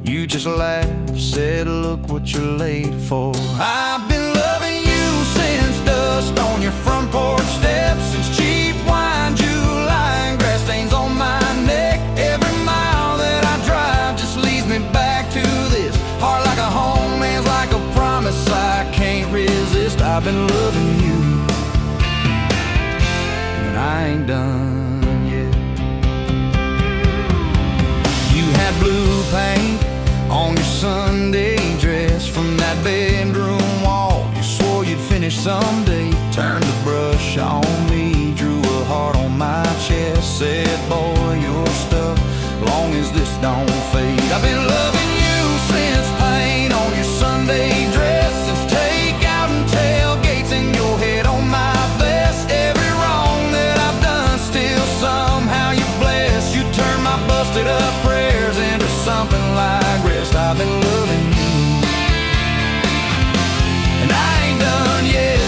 You just laughed, said, look what you're late for. I've been loving you since dust on your front porch steps, since cheap wine, July, and grass stains on my neck. Every mile that I drive just leads me back to this. Heart like a home, hands like a promise I can't resist. I've been loving you, but I ain't done yet. You had blue paint on your Sunday dress from that bedroom wall. You swore you'd finish someday. Turned the brush on me, drew a heart on my chest, said, boy, you're stuck long as this don't fade. I've been loving you since paint on your Sunday dress, since takeout and tailgates in your head on my vest. Every wrong that I've done, still somehow you bless. You turn my busted up prayers into something like rest. I've been loving you, and I ain't done yet.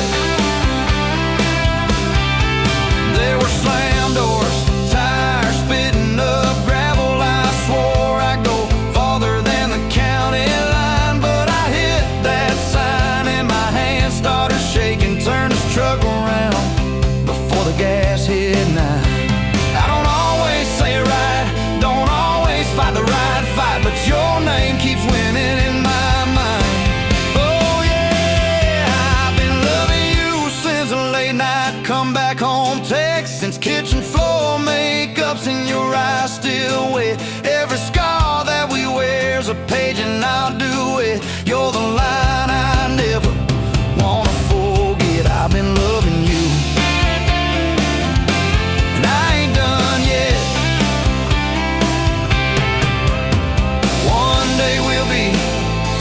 There were slam doors, tires spitting up gravel. I swore I'd go farther than the county line, but I hit that sign and my hand started shaking. Turned this truck around before the gas hit 9. I don't always say it right, don't always fight the right fight, but your name keeps winning in my mind. Oh yeah, I've been loving you since a late night come back home text, since kitchen floor makeup's in your eyes still wet. Every scar that we wear's a page and I'll do it. You're the line I never wanna forget. I've been loving you, and I ain't done yet. One day we'll be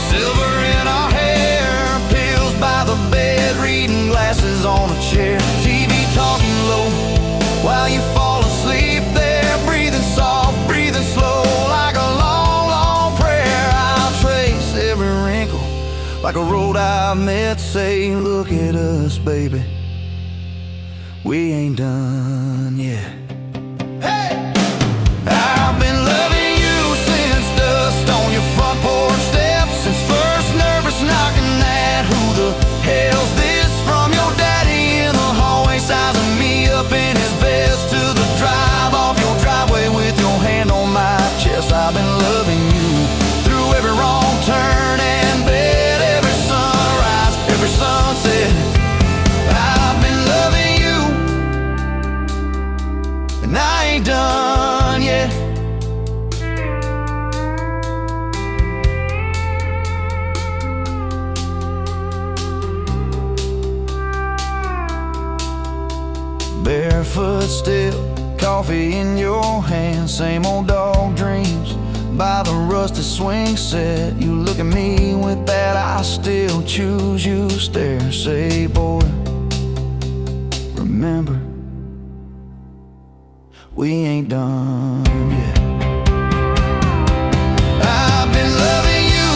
silver in our hair, pills by the bed, reading glasses on a chair, TV talking low while you fall asleep there, breathing soft, breathing slow, like a long, long prayer. I'll trace every wrinkle like a road I've met. Say, look at us, baby, we ain't done yet. Hey! I've been loving you since dust on your front porch steps, since first nervous knocking at who the barefoot still, coffee in your hand, same old dog dreams by the rusty swing set. You look at me with that I still choose you stare. Say, boy, remember, we ain't done yet. I've been loving you,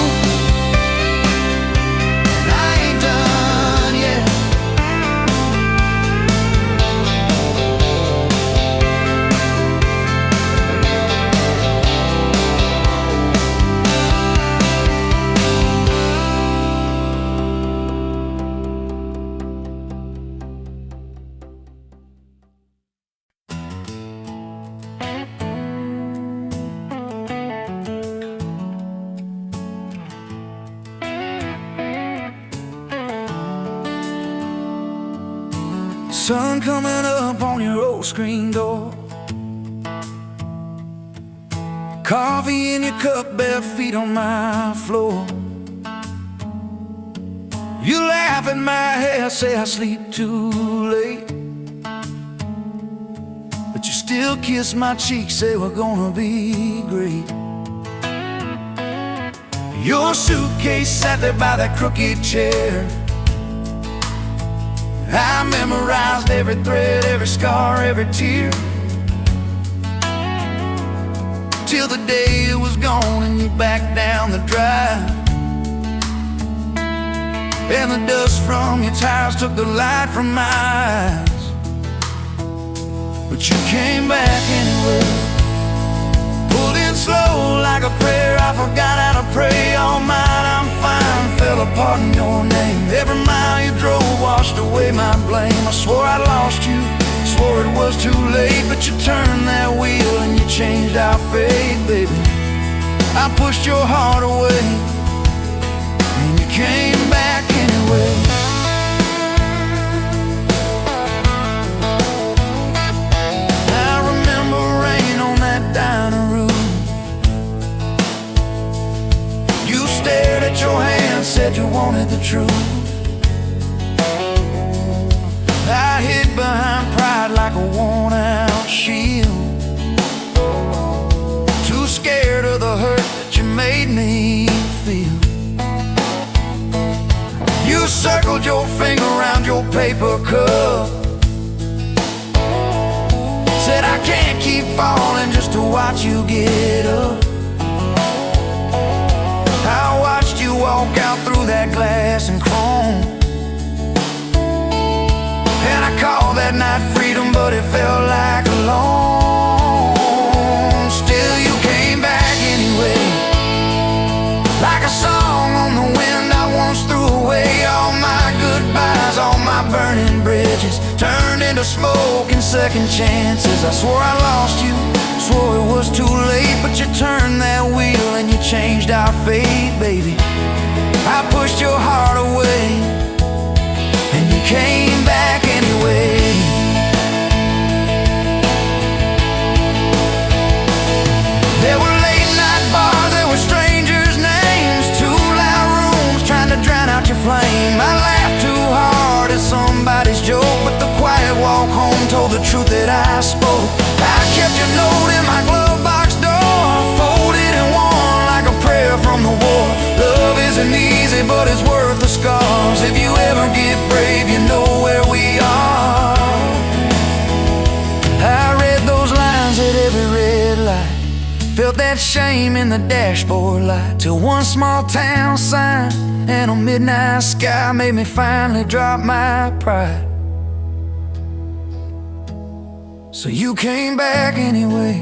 and I ain't done yet. Sun coming up on your old screen door, coffee in your cup, bare feet on my floor. You laugh at my hair, say I sleep too late, but you still kiss my cheek, say we're gonna be great. Your suitcase sat there by that crooked chair. I memorized every thread, every scar, every tear, till the day it was gone and you backed down the drive, and the dust from your tires took the light from my eyes. But you came back anyway, pulled in slow like a prayer. I forgot how to pray all night. I'm fine, fell apart in your name. Every mile you drove washed away my blame. I swore I lost you, swore it was too late, but you turned that wheel and you changed our fate, baby. I pushed your heart away, and you came back anyway. I remember rain on that dining room. You stared at your hand, said you wanted the truth. I hid behind pride like a worn-out shield, too scared of the hurt that you made me feel. You circled your finger around your paper cup, said I can't keep falling just to watch you get up. I watched you walk out through that glass and chrome, and I called that night freedom, but it felt like alone. Still you came back anyway, like a song on the wind. I once threw away all my goodbyes, all my burning bridges turned into smoke and second chances. I swore I lost you, swore it was too late, but you turned that wheel and you changed our fate, baby. I pushed your heart away, and you came back anyway. There were late night bars, there were strangers' names, too loud rooms trying to drown out your flame. I laughed too hard at somebody's joke, but the quiet walk home told the truth that I spoke. I kept your note in my glove box door, folded and worn like a prayer from the war. Love isn't easy, but it's worth the scars. If you ever get brave, you know where we are. I read those lines at every red light, felt that shame in the dashboard light, till one small town sign and a midnight sky made me finally drop my pride. So you came back anyway,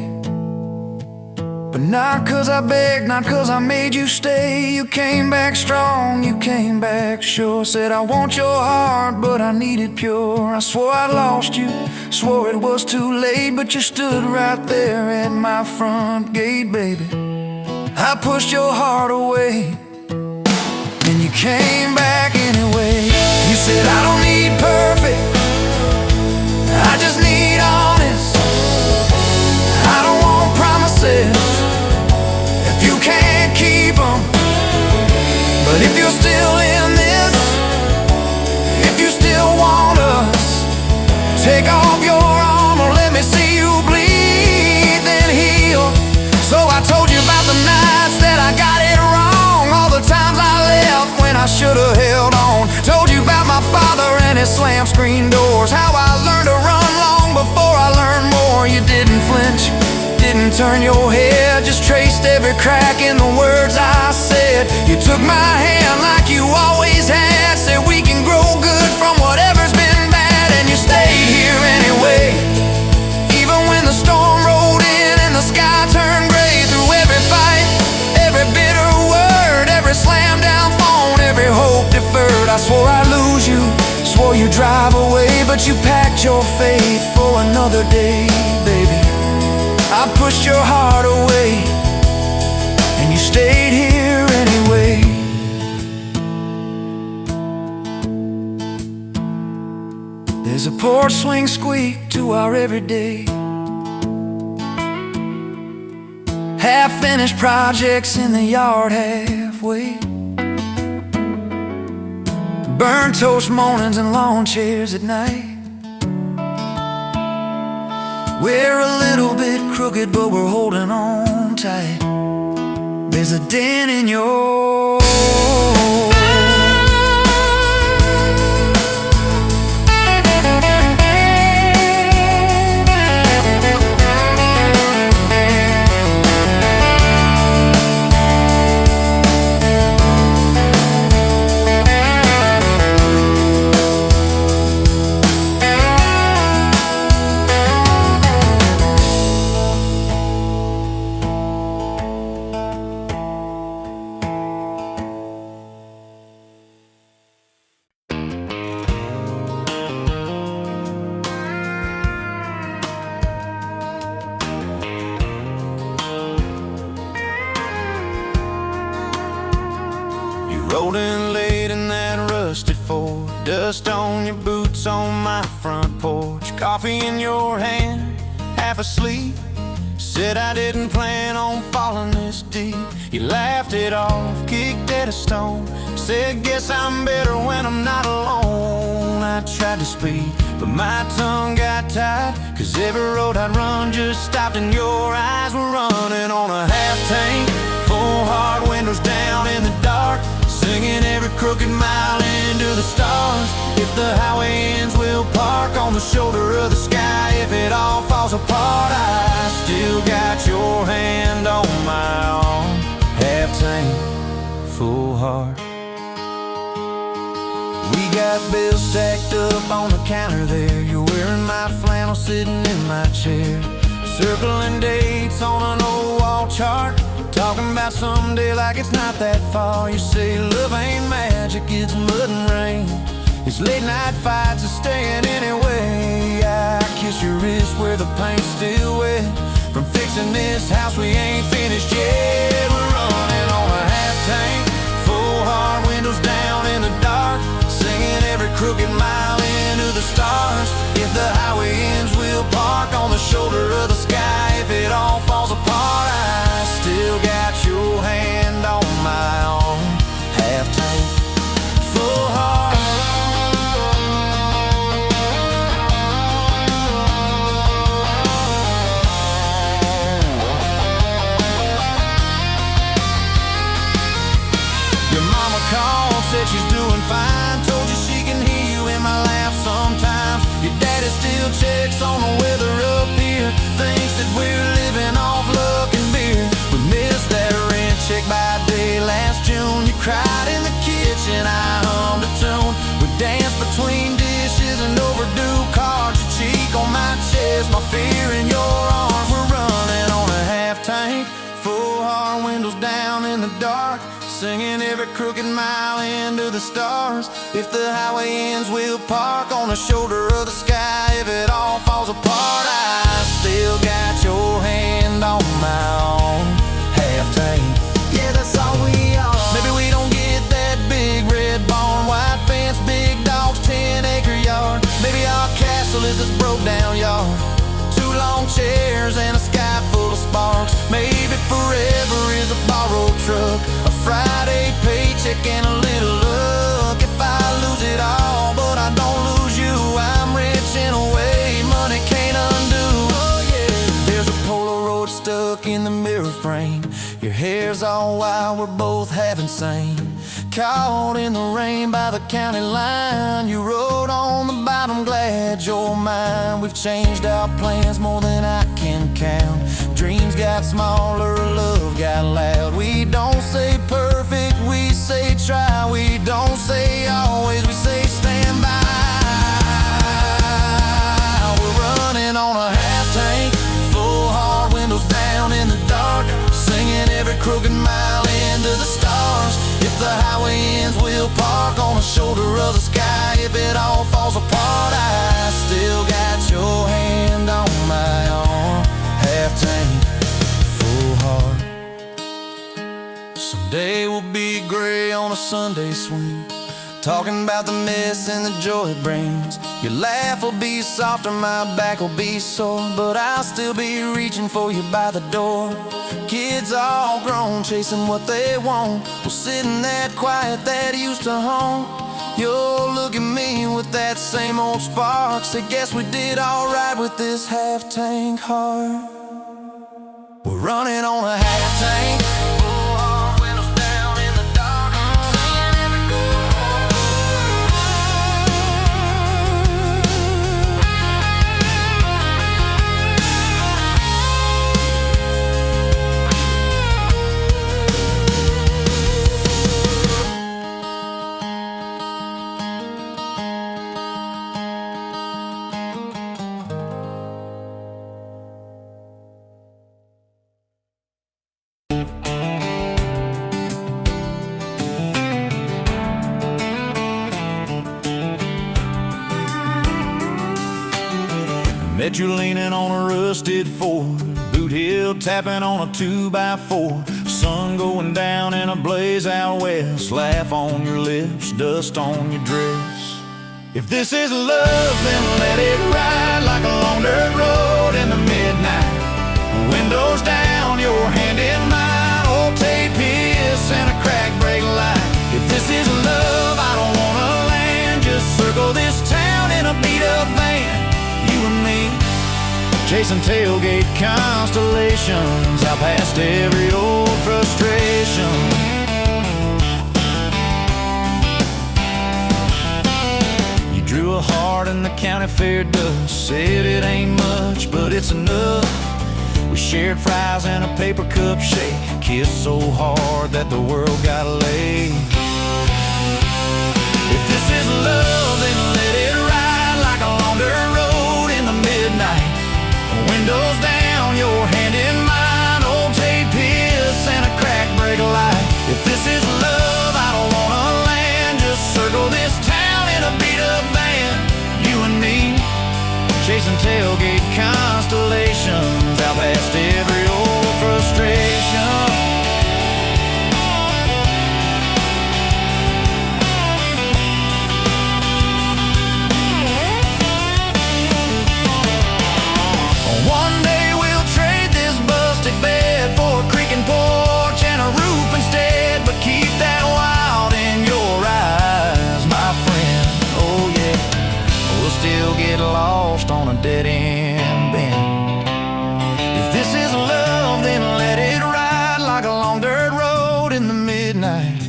but not 'cause I begged, not 'cause I made you stay. You came back strong, you came back sure. Said I want your heart, but I need it pure. I swore I lost you, swore it was too late, but you stood right there at my front gate, baby. I pushed your heart away, and you came back anyway. You said I don't need perfect, I just need honest. I don't want promises if you can't keep them. But if you're still in this, if you still want us, take off your armor. down screen doors. How I learned to run long before I learned more. You didn't flinch, didn't turn your head, just traced every crack in the words I said. You took my hand like you always had, said we can grow good from whatever's been bad. And you stayed here anyway, even when the storm rolled in and the sky turned gray. Through every fight, every bitter word, every slam down phone, every hope deferred. I swore I'd lose you, swore you'd drive away, but you packed your faith for another day, baby. I pushed your heart away, and you stayed here anyway. There's a porch swing squeak to our everyday. Half-finished projects in the yard halfway. Burnt toast mornings and lawn chairs at night. We're a little bit crooked, but we're holding on tight. There's a dent in your rolling late in that rusted Ford, dust on your boots on my front porch, coffee in your hand, half asleep. Said I didn't plan on falling this deep. You laughed it off, kicked at a stone, said guess I'm better when I'm not alone. I tried to speak, but my tongue got tied, 'cause every road I'd run just stopped and your eyes were running on a half tank, full hard windows down in the dark, singing every crooked mile into the stars. If the highway ends, we'll park on the shoulder of the sky. If it all falls apart, I still got your hand on my arm. Half tank, full heart. We got bills stacked up on the counter there. You're wearing my flannel, sitting in my chair, circling dates on an old wall chart, talking about someday like it's not that far. You say love ain't magic, it's mud and rain. It's late night fights are staying anyway. I kiss your wrist where the paint's still wet from fixing this house we ain't finished yet. We're running on a half tank, full hard windows down in the dark, singing every crooked mile into the stars. If the highway ends, we'll park on the shoulder of the sky. If it all falls apart, I still got your hand on my arm. Half tank, full heart. Your mama called, said she's doing fine, told you she can hear you in my laugh sometimes. Your daddy still checks on the weather up here, thinks that we're living off luck and beer. We missed that rent check by day last June. You cried in the kitchen, I hummed a tune. We danced between dishes and overdue cards. Your cheek on my chest, my fear in your arms. We're running on a half tank, full hard windows down in the dark, singing every crooked mile into the stars. If the highway ends, we'll park on the shoulder of the sky. If it all falls apart, I still got your hand on my arm. Half tank, yeah, that's all we are. Maybe we don't get that big red barn, white fence, big dogs, 10-acre yard. Maybe our castle is this broke down yard, 2 long chairs and a sky full of sparks. Maybe forever is a borrowed truck, a Friday paycheck and a little luck. If I lose it all, but I don't lose you, I'm rich in a way money can't undo. Oh yeah, there's a Polaroid stuck in the mirror frame. Your hair's all wild, we're both half insane. Caught in the rain by the county line, you rode on the bike had your mind. We've changed our plans more than I can count. Dreams got smaller, love got loud. We don't say perfect, we say try. We don't say always, we say stand by. We're running on a half tank, full hard, windows down in the dark, singing every crooked mile into the stars. If the highway ends, we'll park on the shoulder of the sky. If it all falls apart, I still got your hand on my arm. Half tank, full heart. Someday we'll be gray on a Sunday swing, talking about the mess and the joy it brings. Your laugh will be softer, my back will be sore, but I'll still be reaching for you by the door. Kids all grown, chasing what they want. We'll sit in that quiet that used to haunt. You'll look at me with that same old spark, say guess we did alright with this half tank heart. We're running on a half tank, full hard, windows down in the dark, singing every Met you leaning on a rusted Ford, boot heel tapping on a 2x4. Sun going down in a blaze out west, laugh on your lips, dust on your dress. If this is love, then let it ride like a long dirt road in the midnight. Windows down, your hand in mine, old tape hiss and a crack brake light. If this is love, I don't wanna land, just circle this town in a beat-up van. You and me, chasing tailgate constellations, out past every old frustration. You drew a heart in the county fair dust, said it ain't much, but it's enough. We shared fries and a paper cup shake, kissed so hard that the world got laid. If this is love, then let it ride like a long dirt road in the midnight. Windows down, your hand in mine, old tape hiss and a crack brake light. If this is love, I don't wanna land, just circle this town in a beat-up van. You and me, chasing tailgate constellations, out past every old frustration. One day we'll trade this busted bed for a creaking porch and a roof instead, but keep that wild in your eyes, my friend. Oh yeah, we'll still get lost on a dead-end bend. If this is love, then let it ride like a long dirt road in the midnight.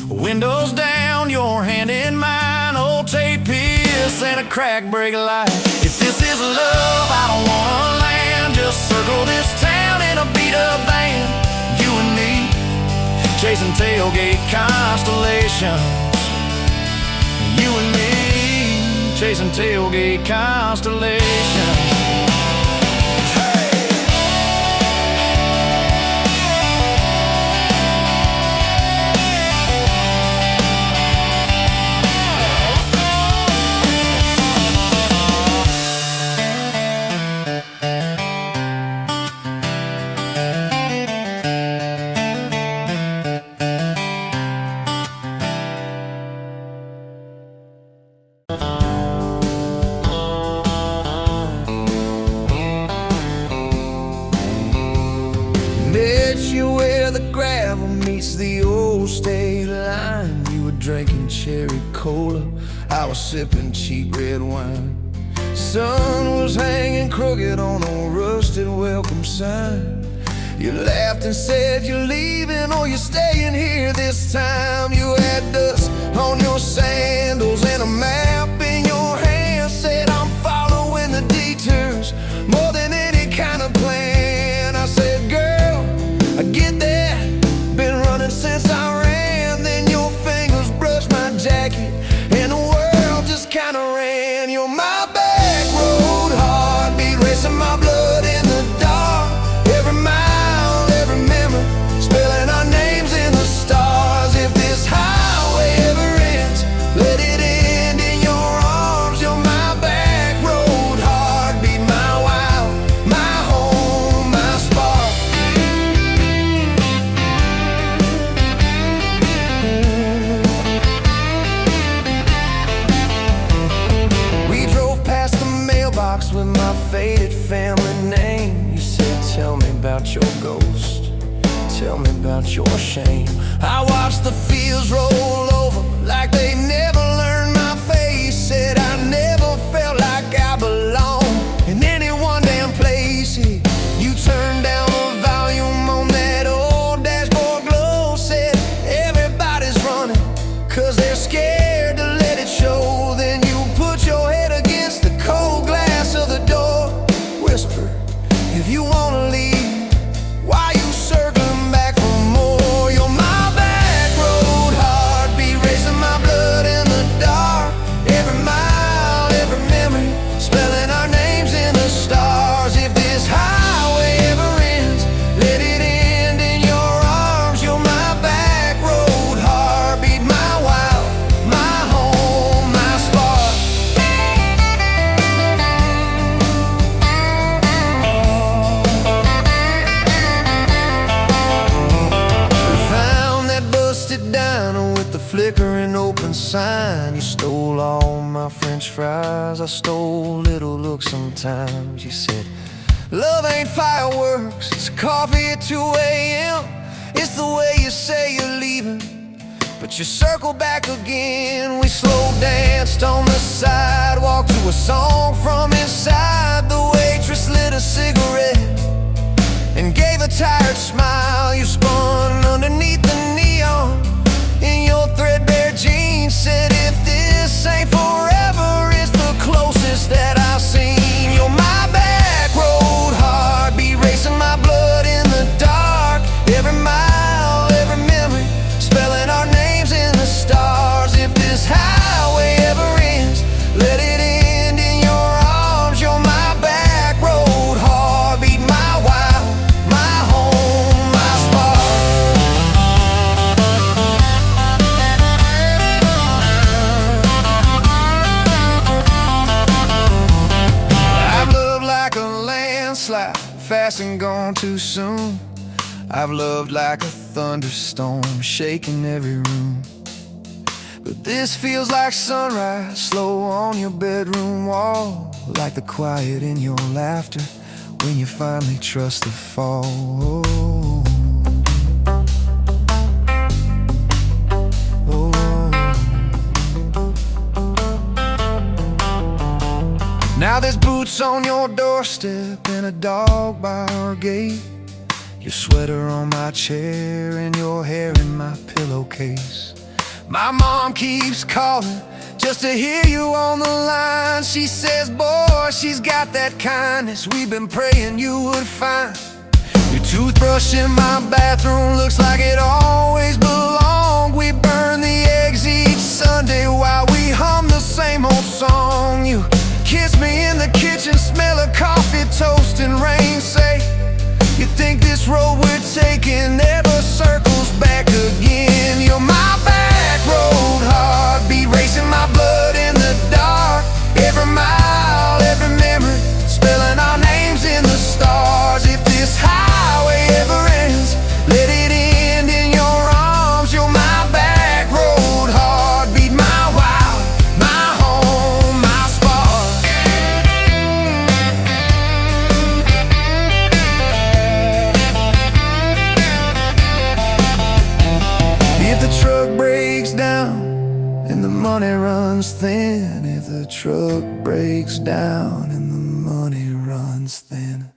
Windows down, your hand in mine, old tape hiss and a crack brake light. If this is love, I don't wanna land, just circle this town in a beat-up van. You and me, chasing tailgate constellations. You and me, chasing tailgate constellations. Met you where the gravel meets the old state line. You were drinking cherry cola, I was sipping cheap red wine. Sun was hanging crooked on a rusted welcome sign. You laughed and said you're leaving or you're staying here this time. You had dust on your sandals and a map in your hand, said I'm following with my faded family name. You said, tell me about your ghost, tell me about your shame. I watched the fields roll over like they never learned my face. Said I never felt like I belonged in any one damn place. You turned down the volume on that old dashboard glow. Said everybody's running 'cause they're scared to let it show. Then you put your head against the cold glass of the door. Whisper, if you wanna leave, why you circling back for more? You're my back road heartbeat, racing my blood in the dark. Every mile, every memory, spelling our names in the stars. If this highway ever ends, let it end in your arms. You're my back road heartbeat, my wild, my home, my spark. We found that busted diner with the flickering open sign. You stole all my french fries, I stole little looks sometimes. You said, love ain't fireworks, it's coffee at 2 a.m. It's the way you say you're leaving, but you circle back again. We slow danced on the sidewalk to a song from inside. The waitress lit a cigarette and gave a tired smile. You spun underneath the neon in your threadbare jeans. Said if this ain't forever, it's the closest that I've seen. You're my back road heartbeat, racing my blood in the dark. Every mile, every memory, spelling our names in the stars. If this highway ever ends, let it end in your arms. You're my back road heartbeat, my wild, my home, my spark. I've loved like a landslide, fast and gone too soon. I've loved like a thunderstorm, shaking every room. But this feels like sunrise, slow on your bedroom wall. Like the quiet in your laughter when you finally trust the fall. Now there's boots on your doorstep and a dog by our gate. Your sweater on my chair and your hair in my pillowcase. My mom keeps calling just to hear you on the line. She says, boy, she's got that kindness we've been praying you would find. Your toothbrush in my bathroom looks like it always belonged. We burn the eggs each Sunday while we hum the same old song. You kiss me in the kitchen, smell of coffee, toast and rain. Say, you think this road we're taking never circles back again. You're my back road heartbeat, racing my blood in the dark. Every mile, every memory, spelling our names in the stars. If this highway ever ends, let it end in your arms. You're my back road heartbeat, my wild, my home, my spark. If the truck breaks down and the money runs thin, if the truck breaks down and the money runs thin.